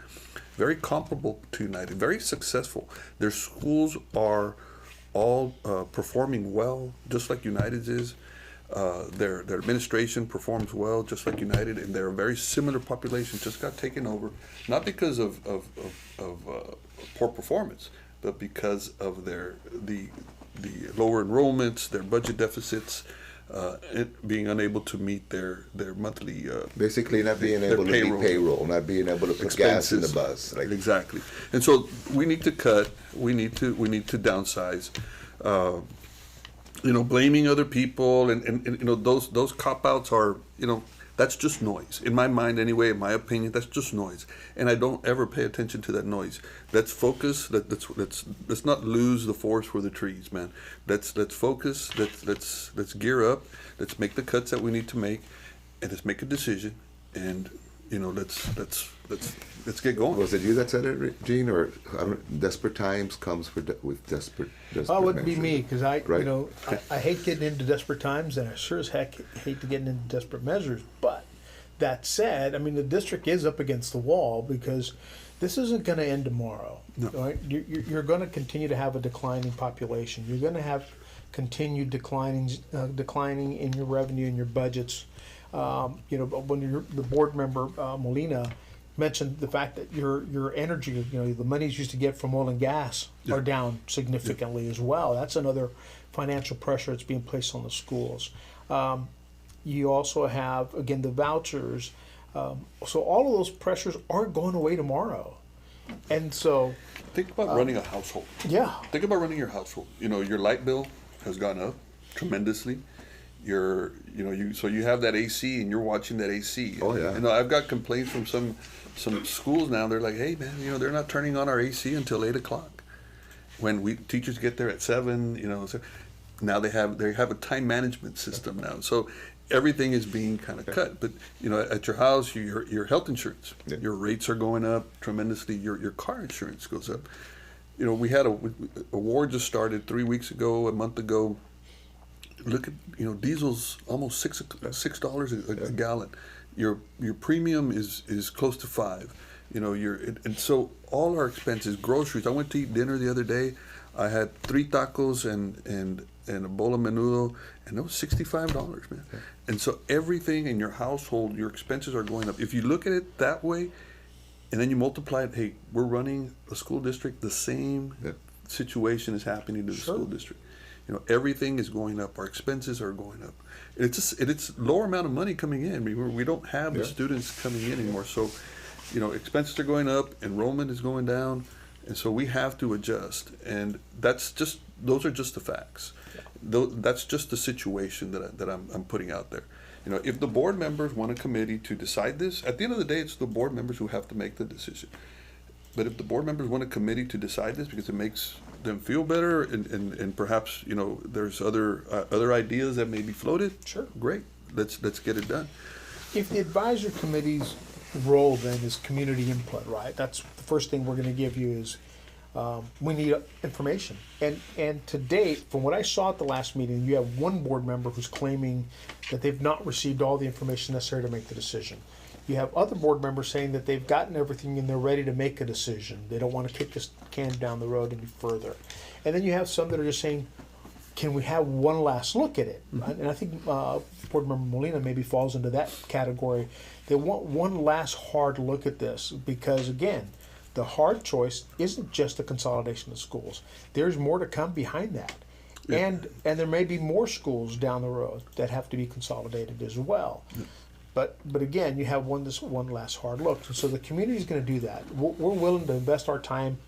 very comparable to United, very successful. Their schools are all performing well, just like United's is. Their administration performs well, just like United, and they're a very similar population. Just got taken over, not because of poor performance, but because of the lower enrollments, their budget deficits, being unable to meet their monthly basically not being able to meet payroll, not being able to put expenses, gas in the bus. Exactly, and so we need to cut. We need to downsize. Blaming other people and those cop-outs are, that's just noise. In my mind anyway, in my opinion, that's just noise. And I don't ever pay attention to that noise. Let's focus, let's not lose the forest for the trees, man. Let's focus, let's gear up, let's make the cuts that we need to make, and let's make a decision. And let's get going. Was it you that said it, Gene, or desperate times comes with desperate. Oh, it would be measures? me because I Right. I hate getting into desperate times, and I sure as heck hate to get into desperate measures. But that said, I mean the district is up against the wall because this isn't going to end tomorrow. No. Right? You're going to continue to have a declining population. You're going to have continued declining in your revenue and your budgets. When the board member Molina mentioned the fact that your energy, the monies used to get from oil and gas are down significantly as well. That's another financial pressure that's being placed on the schools. You also have, again, the vouchers. So all of those pressures aren't going away tomorrow. And so, Think about running a household. yeah, Think about running your household. Your light bill has gone up tremendously. So you have that AC and you're watching that AC. Oh, yeah. I've got complaints from some schools now. They're like, hey man, they're not turning on our AC until 8:00. When teachers get there at 7, so now they have a time management system now. So everything is being kind of cut. But at your house, your health insurance, your rates are going up tremendously. Your car insurance goes up. We had a war just started 3 weeks ago, a month ago. Look at diesel's almost $6 a gallon. Your premium is close to $5. And so all our expenses, groceries. I went to eat dinner the other day. I had 3 tacos and a bowl of menudo, and it was $65, man. Yeah. And so everything in your household, your expenses are going up. If you look at it that way, and then you multiply it, hey, we're running a school district. The same situation is happening to the school district. Everything is going up. Our expenses are going up. It's lower amount of money coming in. I mean, we don't have the students coming in anymore. So, expenses are going up. Enrollment is going down, and so we have to adjust. And those are just the facts. That's just the situation that I'm putting out there. If the board members want a committee to decide this, at the end of the day, it's the board members who have to make the decision. But if the board members want a committee to decide this because it makes them feel better and perhaps there's other ideas that may be floated, Sure. Great, let's get it done. if the advisory committee's role then is community input, right? That's the first thing we're going to give you is we need information. And to date, from what I saw at the last meeting, you have one board member who's claiming that they've not received all the information necessary to make the decision. You have other board members saying that they've gotten everything and they're ready to make a decision. They don't want to kick this can down the road any further. And then you have some that are just saying, can we have one last look at it? Mm-hmm. And I think Board Member Molina maybe falls into that category. They want one last hard look at this because, again, the hard choice isn't just the consolidation of schools. There's more to come behind that. Yeah. And there may be more schools down the road that have to be consolidated as well. Yeah. But again, you have one last hard look. So the community is going to do that. We're willing to invest our time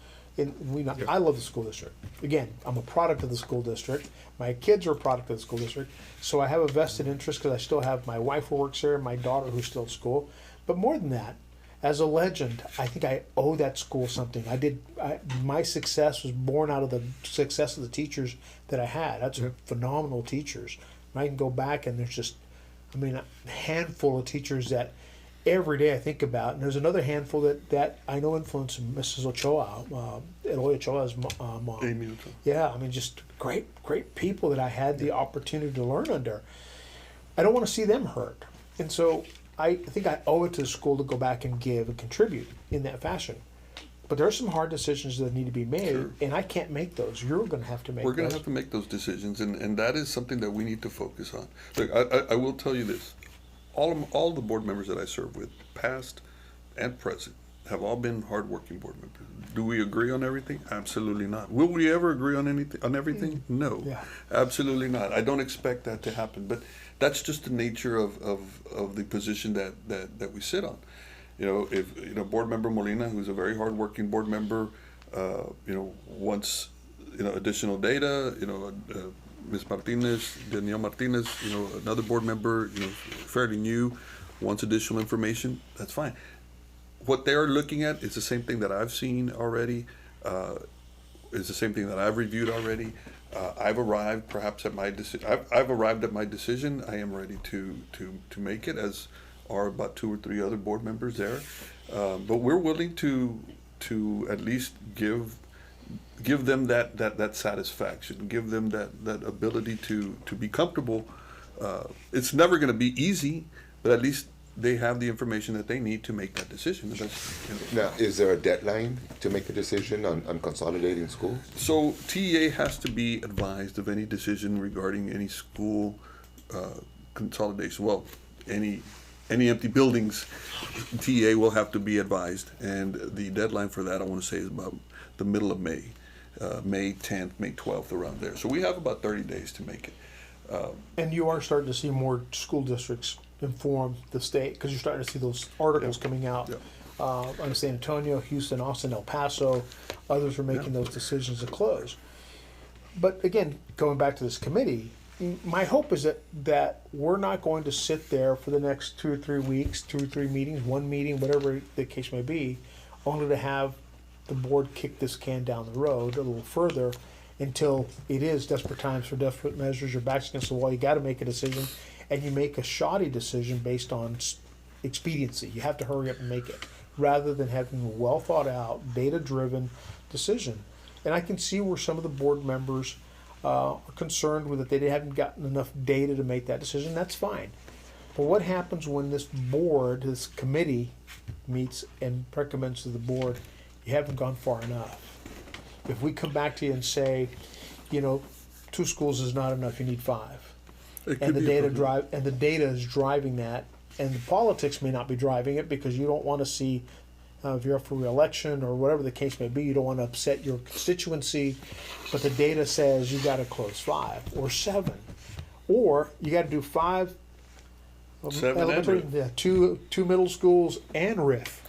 I love the school district. Again, I'm a product of the school district. My kids are a product of the school district. So I have a vested interest because I still have my wife who works there and my daughter who's still at school. But more than that, as a legend, I think I owe that school something. My success was born out of the success of the teachers that I had. That's phenomenal teachers. And I can go back and there's just, a handful of teachers that every day I think about. And there's another handful that I know influenced Mrs. Ochoa, Eloy Ochoa's mom. Amy Ochoa. Yeah, just great people that I had the opportunity to learn under. I don't want to see them hurt. And so I think I owe it to the school to go back and give and contribute in that fashion. But there are some hard decisions that need to be made, and I can't make those. You're going to have to make those. We're going to have to make those decisions, and that is something that we need to focus on. Look, I will tell you this. All the board members that I serve with, past and present, have all been hardworking board members. Do we agree on everything? Absolutely not. Will we ever agree on everything? No, absolutely not. I don't expect that to happen, but that's just the nature of the position that we sit on. If Board Member Molina, who's a very hardworking board member, wants additional data, Ms. Martinez, Danielle Martinez, another board member, fairly new, wants additional information, that's fine. What they're looking at is the same thing that I've seen already, is the same thing that I've reviewed already. I've arrived perhaps at my decision. I've arrived at my decision. I am ready to make it as or about 2 or 3 other board members there. But we're willing to at least give them that satisfaction, give them that ability to be comfortable. It's never going to be easy, but at least they have the information that they need to make that decision. And that's, Now, is there a deadline to make a decision on consolidating schools? So TEA has to be advised of any decision regarding any school consolidation. Well, any empty buildings, TEA will have to be advised, and the deadline for that, I want to say, is about the middle of May, May 10th, May 12th, around there. So we have about 30 days to make it. And you are starting to see more school districts inform the state, because you're starting to see those articles coming out. On San Antonio, Houston, Austin, El Paso, others are making those decisions to close. But again, going back to this committee, my hope is that we're not going to sit there for the next 2 or 3 weeks, 2 or 3 meetings, 1 meeting, whatever the case may be, only to have the board kick this can down the road a little further until it is desperate times for desperate measures. Your back's against the wall. You got to make a decision, and you make a shoddy decision based on expediency. You have to hurry up and make it, rather than having a well thought out, data driven decision. And I can see where some of the board members are concerned with it. They haven't gotten enough data to make that decision. That's fine. But what happens when this board, this committee, meets and recommends to the board, you haven't gone far enough? If we come back to you and say, 2 schools is not enough, you need 5, and the data is driving that, and the politics may not be driving it, because you don't want to see, if you're up for re-election or whatever the case may be, you don't want to upset your constituency, but the data says you got to close 5 or 7, or you got to do 5 elementary, two middle schools and RIF,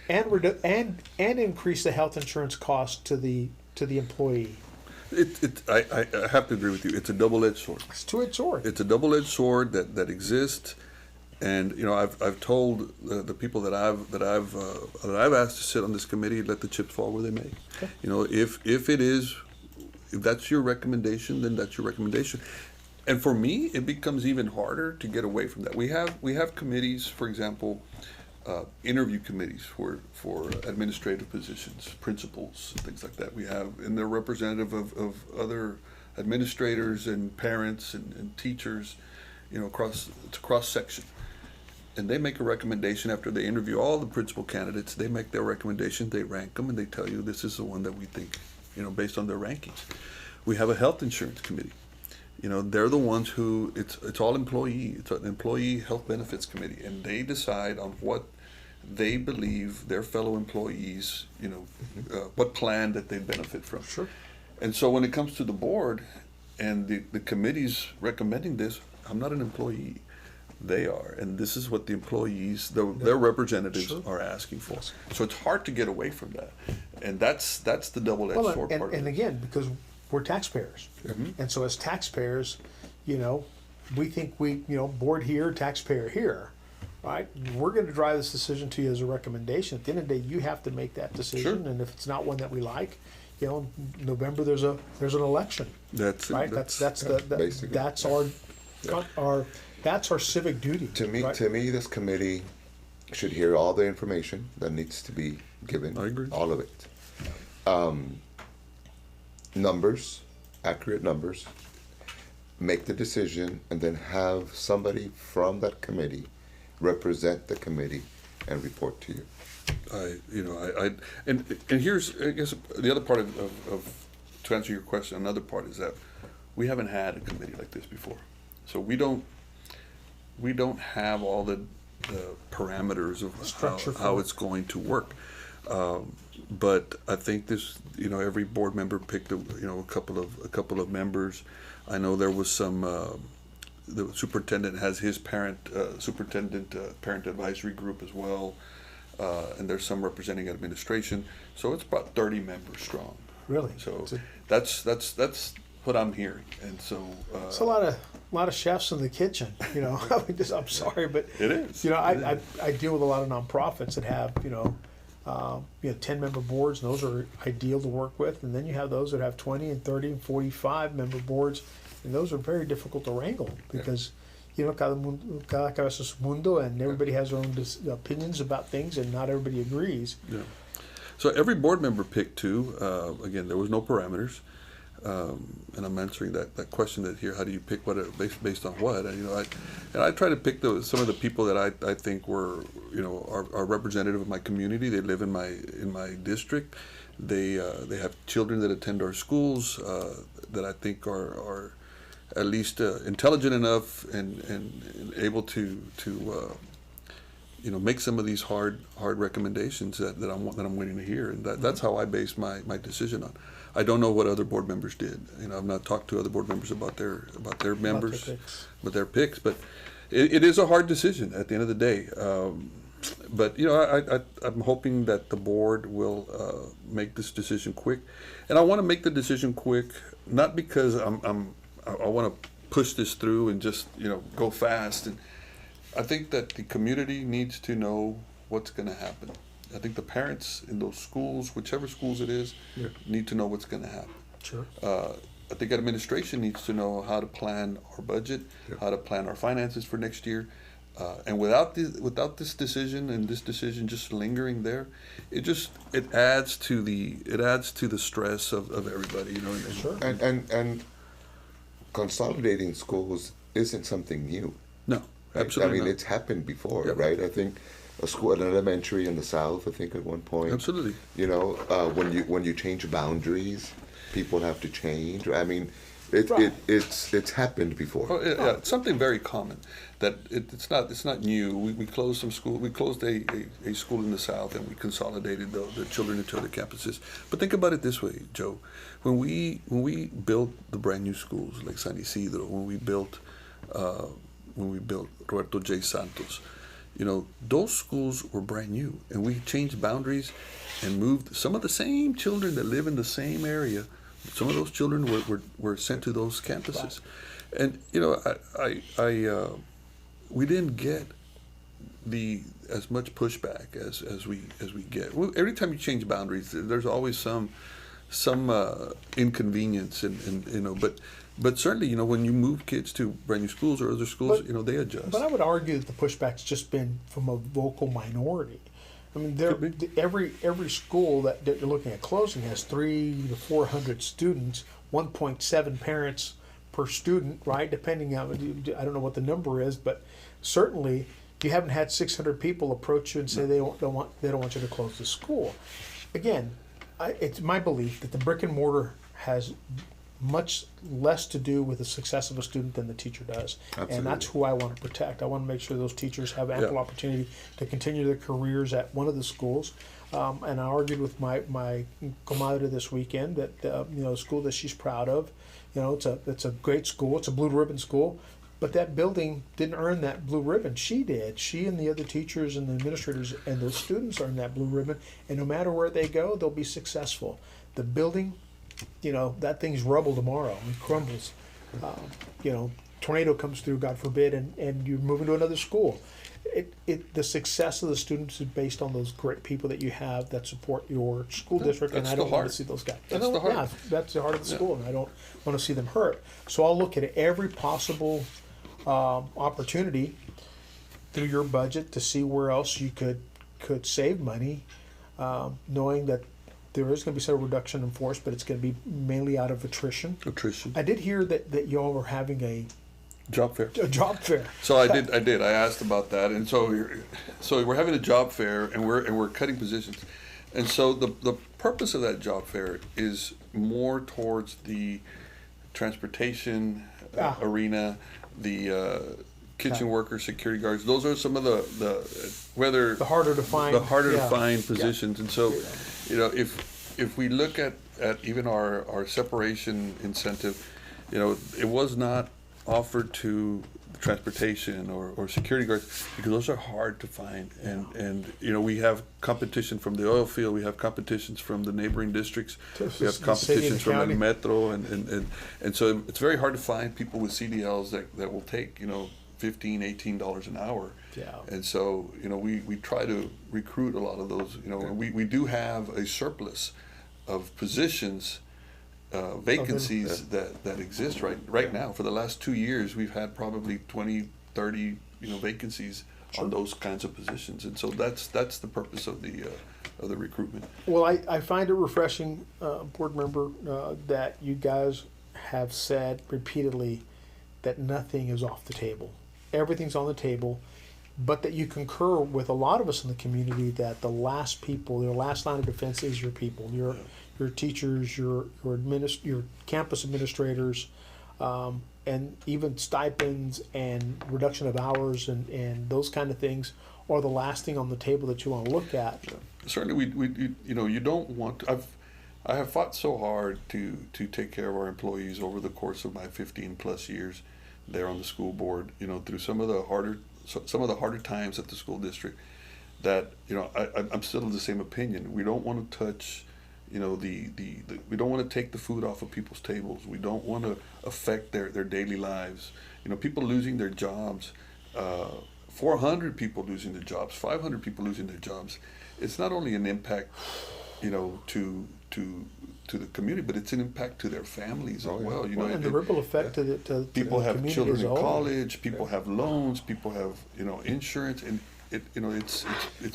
and increase the health insurance cost to the employee. I have to agree with you. It's a double-edged sword. It's a two-edged sword. It's a double-edged sword that exists, and I've told the people that I've asked to sit on this committee, let the chips fall where they may. Okay. If that's your recommendation, then that's your recommendation. And for me, it becomes even harder to get away from that. We have committees, for example, interview committees for administrative positions, principals, things like that. And they're representative of other administrators and parents and teachers, it's a cross section. And they make a recommendation after they interview all the principal candidates. They make their recommendation, they rank them, and they tell you this is the one that we think, based on their rankings. We have a health insurance committee. They're the ones who, it's all employee. It's an employee health benefits committee, and they decide on what they believe their fellow employees, what plan that they benefit from. Sure. And so when it comes to the board and the committee's recommending this, I'm not an employee. They are, and this is what the employees, their representatives, are asking for. So it's hard to get away from that, and that's the double-edged sword part of it. And again, because we're taxpayers, and so as taxpayers, we think board here, taxpayer here, right? We're going to drive this decision to you as a recommendation. At the end of the day, you have to make that decision, Sure. and if it's not one that we like, November there's an election. That's right. basically. That's our civic duty. To me, right? this committee should hear all the information that needs to be given. I agree. All of it. Numbers, accurate numbers. Make the decision, and then have somebody from that committee represent the committee and report to you. And here's, I guess, the other part of to answer your question. Another part is that we haven't had a committee like this before, so we don't have all the parameters of how it's going to work. But I think this, every board member picked a couple of members. I know there was some. The superintendent has his parent advisory group as well, and there's some representing administration. So it's about 30 members strong. Really? So that's what I'm hearing, and so it's a lot of chefs in the kitchen. I'm sorry, but it is. I deal with a lot of nonprofits that have 10-member boards, and those are ideal to work with. And then you have those that have 20 and 30 and 45 member boards, and those are very difficult to wrangle because cada cabeza es un mundo, and everybody has their own opinions about things, and not everybody agrees. Yeah. So every board member picked two. Again, there was no parameters. And I'm answering that question that here, how do you pick what based on what? And, I try to pick some of the people that I think were, are representative of my community. They live in my district. They have children that attend our schools that I think are at least intelligent enough and able to make some of these hard recommendations that I'm waiting to hear, and that's how I base my decision on. I don't know what other board members did. I've not talked to other board members about their members, about their picks. But it is a hard decision at the end of the day. But I'm hoping that the board will make this decision quick, and I want to make the decision quick not because I want to push this through and just go fast. And I think that the community needs to know what's going to happen. I think the parents in those schools, whichever schools it is, need to know what's going to happen. Sure. I think administration needs to know how to plan our budget, how to plan our finances for next year. And without this decision and this decision just lingering there, it adds to the stress of everybody. Sure. And consolidating schools isn't something new. No, right? absolutely. It's happened before, Yep. right? I think an elementary in the South, I think at one point. Absolutely. When you change boundaries, people have to change. Right. It's happened before. It's something very common. That it's not new. We closed some school. We closed a school in the South, and we consolidated the children into other campuses. But think about it this way, Joe. When we built the brand new schools like San Isidro, when we built Roberto J. Santos, those schools were brand new, and we changed boundaries and moved some of the same children that live in the same area. Some of those children were sent to those campuses, and we didn't get as much pushback as we get. Every time you change boundaries, there's always some inconvenience, but certainly when you move kids to brand new schools or other schools, they adjust. But I would argue that the pushback's just been from a vocal minority. Every school that you're looking at closing has 300 to 400 students, 1.7 parents per student, right? Depending on, I don't know what the number is, but certainly you haven't had 600 people approach you and say they don't want you to close the school. Again, it's my belief that the brick and mortar has much less to do with the success of a student than the teacher does. Absolutely. And that's who I want to protect. I want to make sure those teachers have ample opportunity to continue their careers at one of the schools. And I argued with my comadre this weekend that the school that she's proud of, it's a great school. It's a blue ribbon school, but that building didn't earn that blue ribbon. She did. She and the other teachers and the administrators and those students earned that blue ribbon. And no matter where they go, they'll be successful. The building, that thing's rubble tomorrow and crumbles. Tornado comes through, God forbid, and you're moving to another school. The success of the students is based on those great people that you have that support your school district, and I don't want to see those guys. That's the heart. That's the heart of the school, and I don't want to see them hurt. So I'll look at every possible opportunity through your budget to see where else you could save money, knowing that there is going to be some reduction in force, but it's going to be mainly out of attrition. I did hear that y'all were having a job fair. So I did. I asked about that, and so we're having a job fair, and we're cutting positions, and so the purpose of that job fair is more towards the transportation arena, the kitchen workers, security guards. Those are some of the harder to find positions, and so. If we look at even our separation incentive, it was not offered to transportation or security guards because those are hard to find, and we have competition from the oil field, we have competitions from the neighboring districts, we have competitions from the metro, and so it's very hard to find people with CDLs that will take $15, $18 an hour. Yeah. And so, we try to recruit a lot of those, we do have a surplus of positions, vacancies that exist right now. For the last 2 years, we've had probably 20, 30 vacancies on those kinds of positions, and so that's the purpose of the recruitment. Well, I find it refreshing, board member, that you guys have said repeatedly that nothing is off the table. Everything's on the table, but that you concur with a lot of us in the community that the last line of defense is your people, your teachers, your campus administrators, and even stipends and reduction of hours and those kind of things are the last thing on the table that you want to look at. Certainly, we you don't want to, I have fought so hard to take care of our employees over the course of my 15 plus years there on the school board, through some of the harder times at the school district, that I'm still of the same opinion. We don't want to touch we don't want to take the food off of people's tables. We don't want to affect their daily lives. People losing their jobs, 400 people losing their jobs, 500 people losing their jobs. It's not only an impact, to the community, but it's an impact to their families as well. And the ripple effect to people the have community children as a in whole. college. People have loans. People have insurance, and it's.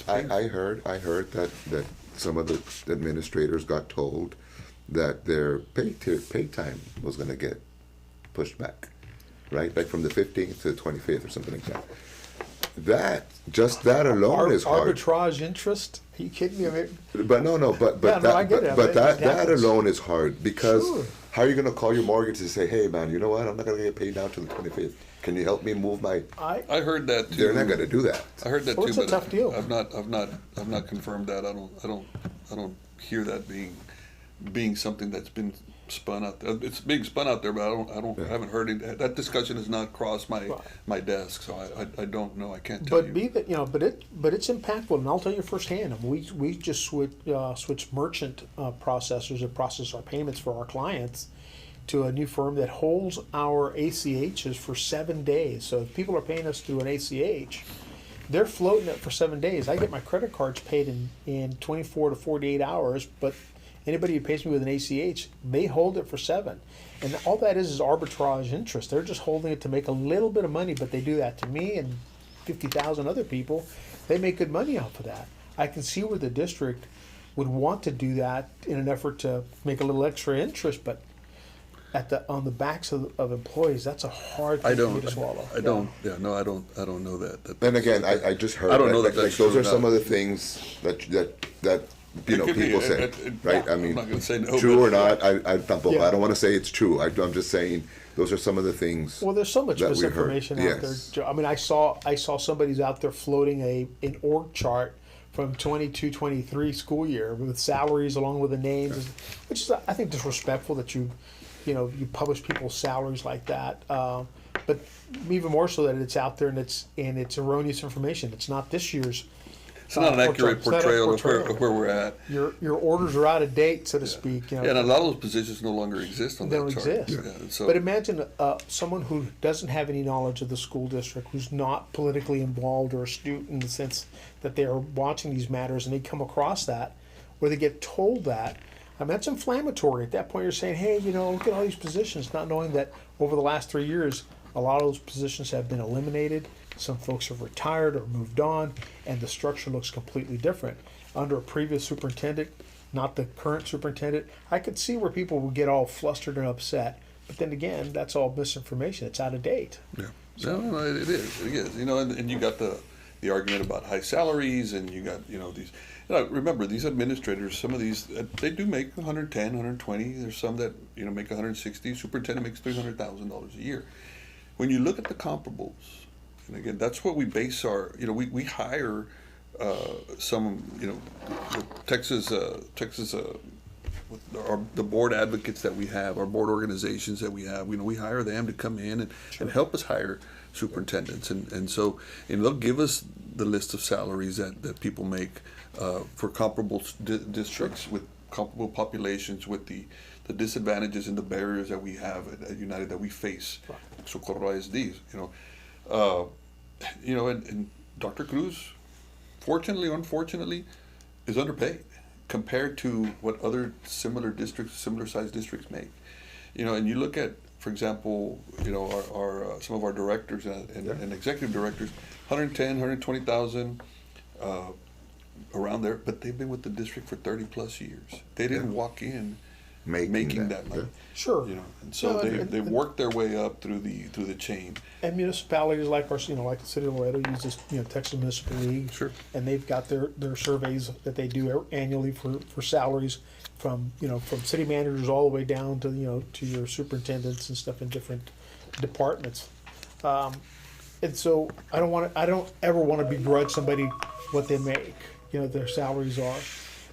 I heard that some of the administrators got told that their pay time was going to get pushed back, right? Like from the 15th to the 25th or something like that. That alone is hard. Arbitrage interest? Are you kidding me? I mean, But I get it. But that happens. alone is hard because Sure. how are you going to call your mortgage and say, hey man, you know what? I'm not going to get paid down to the 25th. Can you help me move my? I heard that too. They're not going to do that. I heard that Well, too, it's a but tough deal. I've not confirmed that. I don't hear that being something that's been spun out there. It's being spun out there, but I haven't heard it. That discussion has not crossed my desk, so I don't know. I can't tell you. But it's impactful, and I'll tell you firsthand. I mean, we just switched merchant processors that process our payments for our clients to a new firm that holds our ACHs for 7 days. So if people are paying us through an ACH, they're floating it for 7 days. I get my credit cards paid in 24 to 48 hours, but anybody who pays me with an ACH, they hold it for 7. And all that is arbitrage interest. They're just holding it to make a little bit of money, but they do that to me and 50,000 other people. They make good money off of that. I can see where the district would want to do that in an effort to make a little extra interest, but on the backs of employees, that's a hard thing for me to swallow. I don't know that. And again, I just heard. I don't know that like that's those true are or some not. of the things that It could be. people say, right? I mean, I'm not going to say no. true or but- not, I Yeah. don't want to say it's true. I'm just saying those are some of the things. Well, there's so much that we heard. misinformation out Yes. there. I mean, I saw somebody's out there floating an org chart from 22-23 school year with salaries along with the names, which is, I think, disrespectful that you publish people's salaries like that. But even more so that it's out there and it's erroneous information. It's not this year's. It's not an accurate It's not a portrayal portrayal. of where we're at. Your orders are out of date, so to speak. Yeah, and a lot of those positions no longer exist on They that don't chart. exist. Yeah, so But imagine someone who doesn't have any knowledge of the school district, who's not politically involved or astute in the sense that they are watching these matters, and they come across that, or they get told that. I mean, that's inflammatory. At that point, you're saying, hey, look at all these positions, not knowing that over the last 3 years, a lot of those positions have been eliminated. Some folks have retired or moved on, and the structure looks completely different. Under a previous superintendent, not the current superintendent, I could see where people would get all flustered and upset. But then again, that's all misinformation. It's out of date. yeah, no, it is. It is. And you got the argument about high salaries, and you got these. Remember, these administrators, some of these, they do make 110, 120. There's some that make 160. Superintendent makes $300,000 a year. When you look at the comparables, and again, that's what we base our. We hire some. The Texas. The board advocates that we have, our board organizations that we have. We hire them to come in and help us hire superintendents, and so they'll give us the list of salaries that people make for comparable districts with comparable populations, with the disadvantages and the barriers that we have at United that we face. Socorro ISDs, and Dr. Cruz, fortunately or unfortunately, is underpaid compared to what other similar sized districts make. And you look at for example, our some of our directors and executive directors, 110, 120,000, around there, but they've been with the district for 30 plus years. They didn't walk in making that money. Sure. And so No, they've worked their way up through the chain. And municipalities like our, like the city of Laredo uses, Texas Municipal League. Sure. And they've got their surveys that they do annually for salaries from city managers all the way down to, to your superintendents and stuff in different departments. And so I don't ever want to begrudge somebody what they make, their salaries are.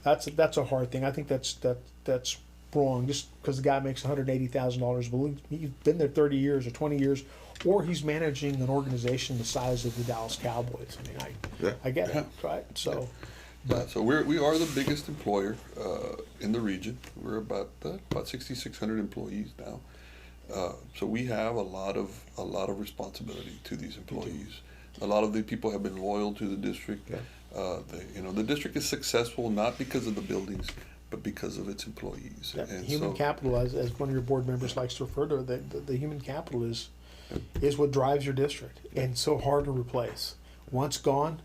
That's a hard thing. I think that's wrong. Just because the guy makes $180,000, well, he's been there 30 years or 20 years, or he's managing an organization the size of the Dallas Cowboys. I mean, I get it, right? So, So we are the biggest employer in the region. We're about 6,600 employees now. So we have a lot of responsibility to these employees. A lot of the people have been loyal to the district. The district is successful not because of the buildings, but because of its employees. And human capital, as one of your board members likes to refer to it, the human capital is what drives your district, and so hard to replace. Once gone,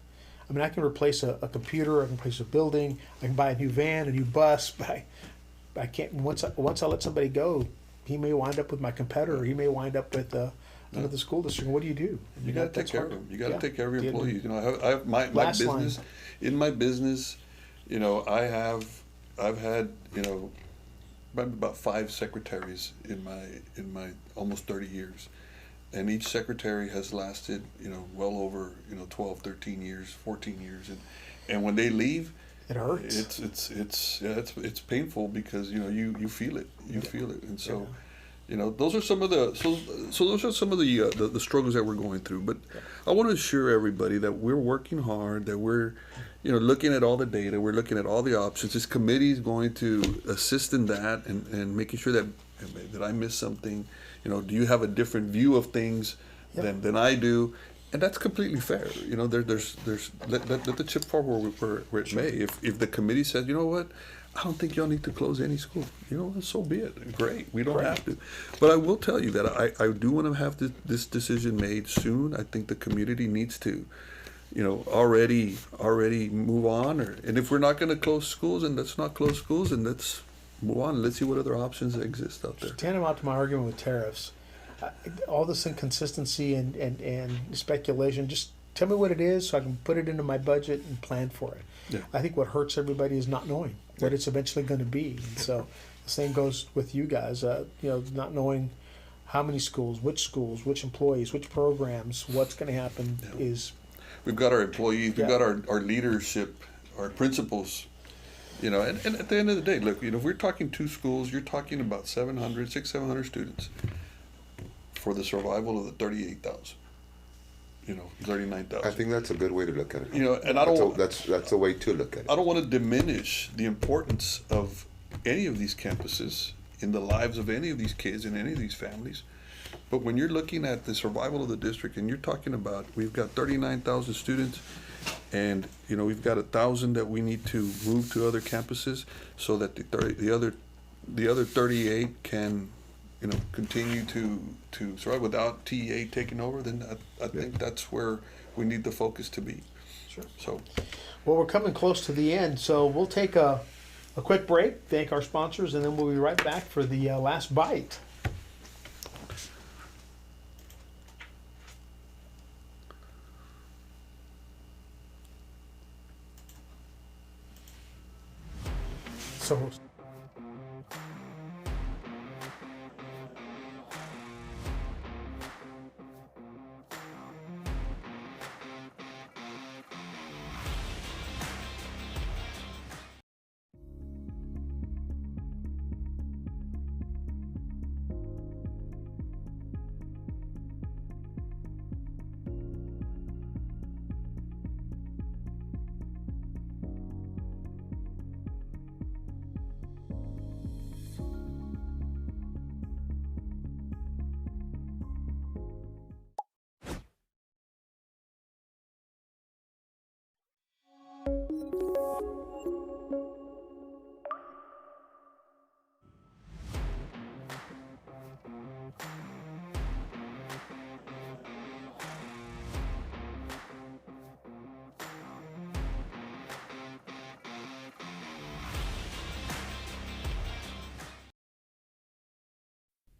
I mean, I can replace a computer, I can replace a building, I can buy a new van, a new bus, but I can't. Once I let somebody go, he may wind up with my competitor. He may wind up with another school district. What do you do? You got to take care of them. You got to take care of your employees. I have my business. In my business, I've had about 5 secretaries in my almost 30 years, and each secretary has lasted well over 12, 13 years, 14 years, and when they leave, it hurts. It's painful because you feel it, feel it, and so. Those are some of the those are some of the struggles that we're going through. But I want to assure everybody that we're working hard, that we're looking at all the data, we're looking at all the options. This committee is going to assist in that and making sure that I miss something. Do you have a different view of things than I do? And that's completely fair. There's let the chip fall where it may. If the committee says, you know what, I don't think y'all need to close any school. So be it. Great. We don't have to. But I will tell you that I do want to have this decision made soon. I think the community needs to, already move on. And if we're not going to close schools, then let's not close schools, and let's move on. Let's see what other options exist out there. Tantamount to my argument with tariffs, all this inconsistency and speculation. Just tell me what it is so I can put it into my budget and plan for it. Yeah. I think what hurts everybody is not knowing what it's eventually going to be. And so the same goes with you guys, not knowing how many schools, which employees, which programs, what's going to happen is... We've got our employees, we've got our leadership, our principals, and at the end of the day, look, if we're talking 2 schools, you're talking about 700 students for the survival of the 38,000. 39,000. I think that's a good way to look at it. And I don't. That's a way to look at it. I don't want to diminish the importance of any of these campuses in the lives of any of these kids and any of these families. But when you're looking at the survival of the district, and you're talking about, we've got 39,000 students, and we've got 1,000 that we need to move to other campuses, so that the other 38 can continue to survive without TEA taking over, then I think that's where we need the focus to be. Sure. So, well, we're coming close to the end, so we'll take a quick break, thank our sponsors, and then we'll be right back for the last bite. So.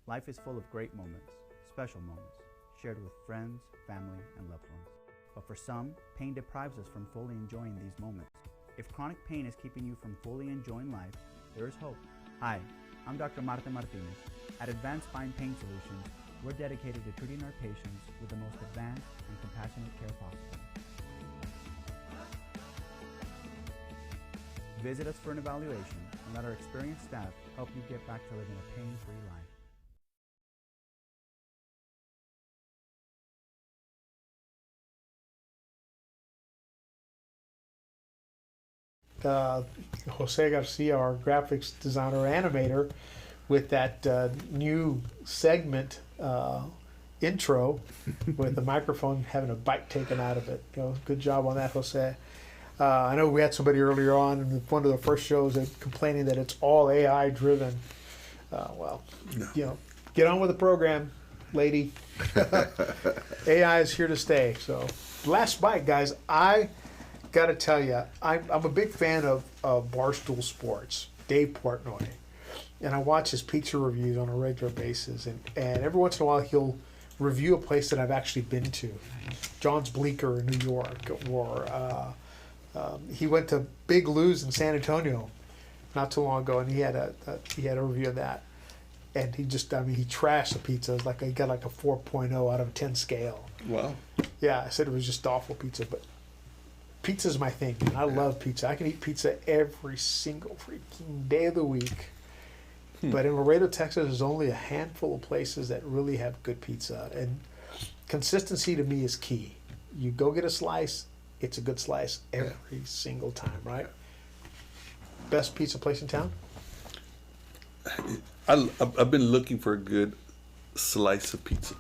Life is full of great moments, special moments, shared with friends, family, and loved ones. But for some, pain deprives us from fully enjoying these moments. If chronic pain is keeping you from fully enjoying life, there is hope. Hi, I'm Dr. Marta Martinez. At Advanced Spine Pain Solutions, we're dedicated to treating our patients with the most advanced and compassionate care possible. Visit us for an evaluation and let our experienced staff help you get back to living a pain-free life. Jose Garcia, our graphics designer animator, with that new segment intro with the microphone having a bite taken out of it. Good job on that, Jose. I know we had somebody earlier on in one of the first shows that complaining that it's all AI driven. Get on with the program, lady. AI is here to stay. So, last bite, guys. I got to tell you, I'm a big fan of Barstool Sports, Dave Portnoy. And I watch his pizza reviews on a regular basis. And every once in a while, he'll review a place that I've actually been to. John's Bleecker in New York. Or he went to Big Lou's in San Antonio not too long ago. And he had a review of that. And he trashed the pizza. It was like he got like a 4.0 out of a 10 scale. Wow. Yeah, I said it was just awful pizza. But pizza's my thing, man. I love pizza. I can eat pizza every single freaking day of the week. But in Laredo, Texas, there's only a handful of places that really have good pizza. And consistency to me is key. You go get a slice, it's a good slice every single time, right? Best pizza place in town? I've been looking for a good slice of pizza.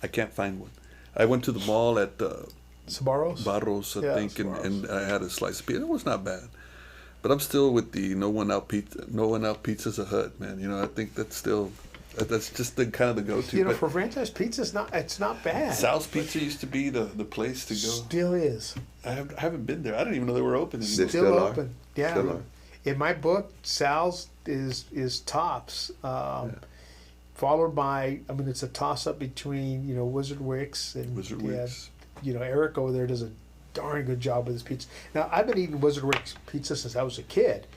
I can't find one. I went to the mall at Sbarro's? Barros, I think, and I had a slice of pizza. It was not bad. But I'm still with the no one out pizza's a hut, man. I think that's just the kind of the go-to. For franchise pizza, it's not bad. Sal's Pizza used to be the place to go. Still is. I haven't been there. I didn't even know they were open anymore. Still open. Yeah. Still are. In my book, Sal's is tops. Followed by, it's a toss-up between, Wizard Wicks and Wicks. Eric over there does a darn good job with his pizza. Now, I've been eating Wizard Wicks pizza since I was a kid.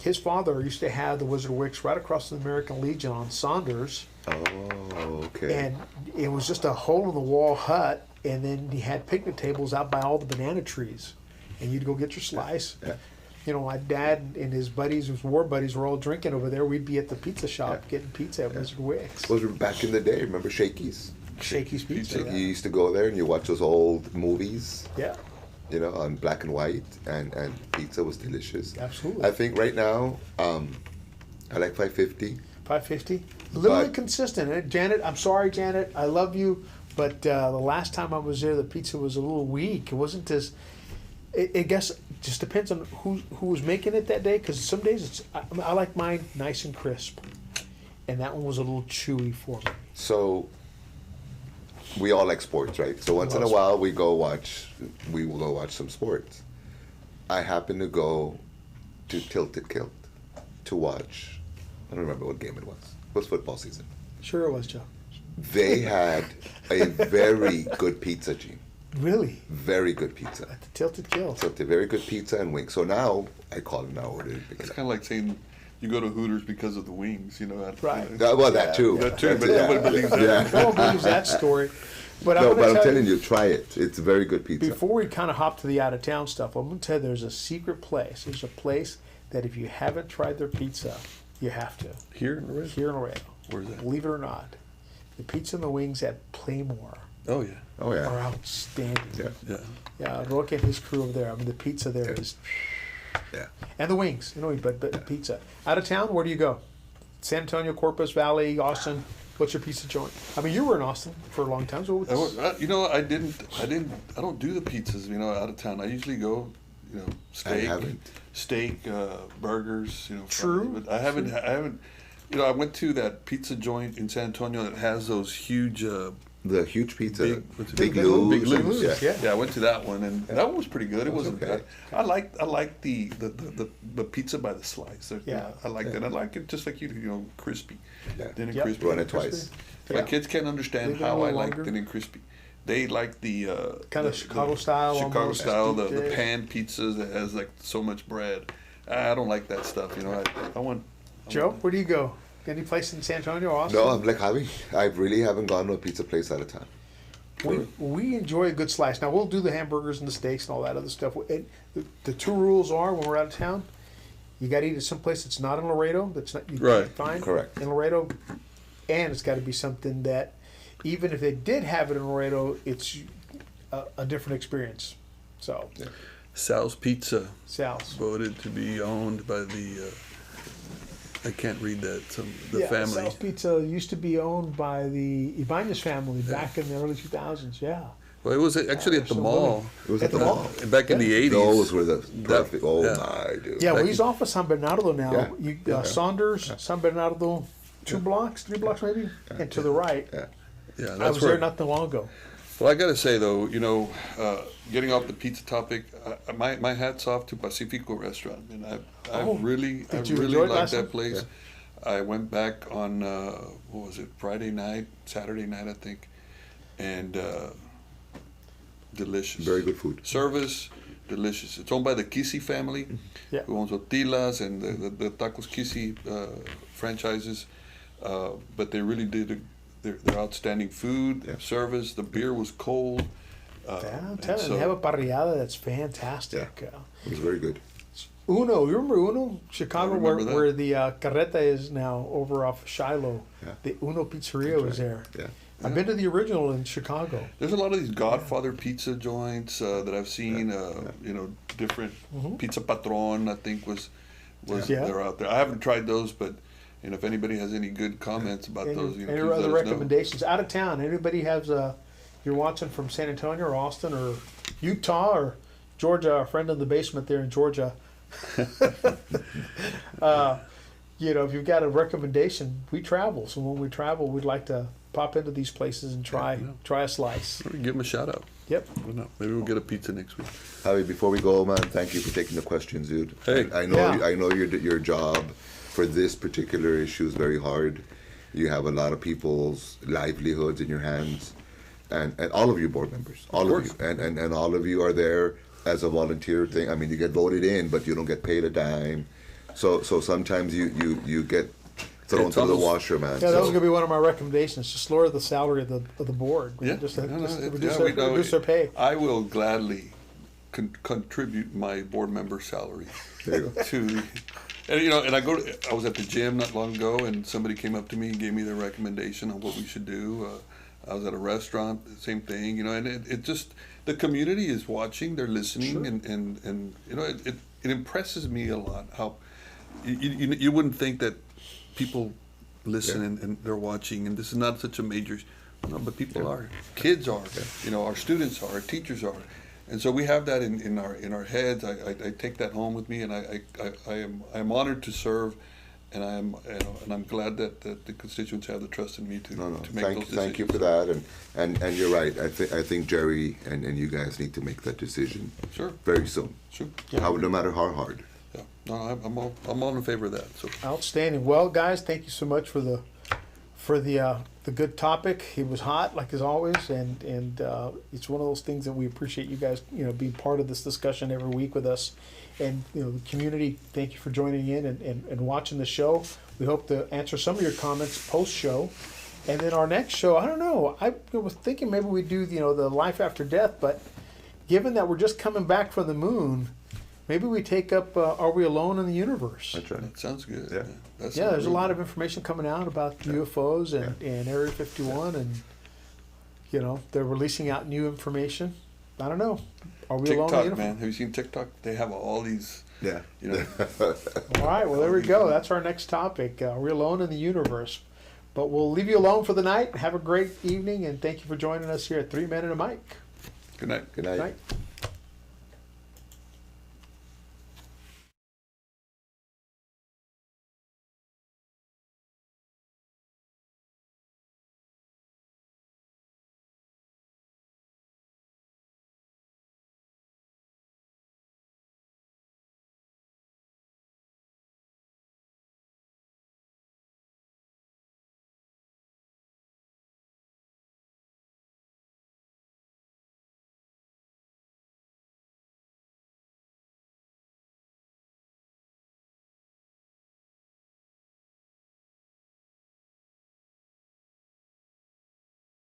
His father used to have the Wizard Wicks right across the American Legion on Saunders. Oh, okay. And it was just a hole-in-the-wall hut, and then he had picnic tables out by all the banana trees. And you'd go get your slice. Yeah. My dad and his buddies, his war buddies, were all drinking over there. We'd be at the pizza shop getting pizza at Wizard Wicks. Those were back in the day. Remember Shakey's? Shakey's Pizza. You used to go there and you watch those old movies. Yeah. On black and white, and pizza was delicious. Absolutely. I think right now, I like 550. 550? A little inconsistent. And Janet, I'm sorry, Janet. I love you. But the last time I was there, the pizza was a little weak. It wasn't as... I guess it just depends on who was making it that day. Because some days, I like mine nice and crisp. And that one was a little chewy for me. So... we all like sports, right? So once in a while, we will go watch some sports. I happened to go to Tilted Kilt to watch, I don't remember what game it was. It was football season. Sure it was, Joe. They had a very good pizza, Gene. Really? Very good pizza. At the Tilted Kilt. Very good pizza and wings. So now, I call it now order it. It's kind of like saying you go to Hooters because of the wings, Right. That too. That too, but nobody believes that. Yeah. No one believes that story. But I'm telling you, try it. It's very good pizza. Before we kind of hop to the out-of-town stuff, I'm going to tell you there's a secret place. There's a place that if you haven't tried their pizza, you have to. Here in Laredo? Here in Laredo. Where's that? Believe it or not. The pizza and the wings at Playmore Oh, yeah. are outstanding. Yeah. Yeah, Roque and his crew over there. The pizza there is... Yeah. And the wings, but pizza. Out of town, where do you go? San Antonio, Corpus Valley, Austin. What's your pizza joint? You were in Austin for a long time. So I don't do the pizzas, out of town. I usually go, steak, burgers, True. But I haven't, I went to that pizza joint in San Antonio that has those huge The huge pizza, what's it Big called? Lou's. Big Lou's, Yeah. yeah. Yeah, I went to that one, and that one was pretty good. It wasn't okay. bad. I like the pizza by the slice. Yeah. I like that. I like it just like you know, crispy. Yeah. Thin and Yep. crispy. Run it twice. My Yeah. kids can't understand Leave it a how I little like longer. thin and crispy. They like the Kind of Chicago style Chicago almost. style, the Yeah. pan pizzas that has like so much bread. I don't like that stuff. You know, I want. Joe, where do you go? Any place in San Antonio or Austin? No, I'm like Javi. I really haven't gone to a pizza place out of town. We enjoy a good slice. Now we'll do the hamburgers and the steaks and all that other stuff. The two rules are when we're out of town, you got to eat at some place that's not in Laredo. That's not you Right. can't find Correct. in Laredo, and it's got to be something that even if they did have it in Laredo, it's a different experience. So Sal's Pizza Sal's. voted to be owned by the. I can't read that. The family. Sal's Pizza used to be owned by the Ibanez family back in the early 2000s. Yeah. Well, it was actually at the so mall. It was at the mall. Back in the 80s. Those were the perfect. Oh yeah. my, dude. Yeah, well, Like- he's off of San Bernardo now. Yeah. You, Yeah. Saunders, San Bernardo, 3 blocks maybe, and to the right. Yeah. Yeah, that's I was where, there not too long ago. Well, I got to say, though, you know, getting off the pizza topic, my hat's off to Pacifico Restaurant. And I Oh, really did you really enjoy it like last that time? place. Yeah. I went back on, what was it, Friday night, Saturday night, I think. And delicious. Very good food. Service, delicious. It's owned by the Kisi family, Yeah. who owns Otilas and the Tacos Kisi franchises. But they really did their outstanding food, Yeah. service. The beer was cold. Yeah, I'm and telling you, so- they have a parrillada that's fantastic. It was very good. Uno, you remember Uno? Chicago, I remember that. where the Carreta is now over off Shiloh. Yeah. The Uno Pizzeria was there. Yeah. I've been to the original in Chicago. There's a lot of these Godfather pizza joints that I've seen. You know, different Pizza Patron. I think was Yeah. they're out there. I haven't tried those, but you know, if anybody has any good comments about those, you know, Any please other let us know. recommendations out of town? Anybody has you're watching from San Antonio or Austin or Utah or Georgia? Our friend in the basement there in Georgia. You know, if you've got a recommendation, we travel. So when we travel, we'd like to pop into these places and try a slice. Give them a shout out. Yep. Why not? Maybe we'll get a pizza next week. Javi, before we go, man, thank you for taking the questions, dude. Hey. I know. Yeah. I know your job for this particular issue is very hard. You have a lot of people's livelihoods in your hands, and all of you board members, all of you, and all of you are there as a volunteer thing. I mean, you get voted in, but you don't get paid a dime. So sometimes you get thrown It's to the almost- washer, man. Yeah, that was So- going to be one of my recommendations. Just lower the salary of the board. Yeah, Just, no, no, just it- reduce, yeah, we know reduce it. their pay. I will gladly contribute my board member salary There you go. to the. And you know, and I was at the gym not long ago, and somebody came up to me and gave me their recommendation on what we should do. I was at a restaurant, same thing, you know, and it just the community is watching, they're listening, Sure. and you know, it impresses me a lot how you wouldn't think that people listen and they're watching, and this is not such a major, no, but people are, kids are, you know, our students are, our teachers are. And so we have that in our heads. I take that home with me, and I'm honored to serve, and I'm glad that the constituents have the trust in me to No, to make those decisions. thank you for that, and you're right. I think Jerry and you guys need to make that decision Sure, very soon. sure. No matter how hard. Yeah, no, I'm all in favor of that. So Outstanding. Well, guys, thank you so much for the good topic. It was hot, like as always, and it's one of those things that we appreciate you guys, you know, being part of this discussion every week with us, and you know, the community. Thank you for joining in and watching the show. We hope to answer some of your comments post show, and then our next show. I don't know. I was thinking maybe we do the life after death, but given that we're just coming back from the moon. Maybe we take up Are We Alone in the Universe? That's right. that sounds good. Yeah. That sounds There's a really lot good. of information coming out about UFOs and Area 51, and you know they're releasing out new information. I don't know. Are we alone in the TikTok, universe? man. Have you seen TikTok? They have all these. Yeah. You know, All right, well there we go. That's our next topic. Are we alone in the universe? But we'll leave you alone for the night. Have a great evening, and thank you for joining us here at 3 Men and a Mic. good night. Good Good night. night.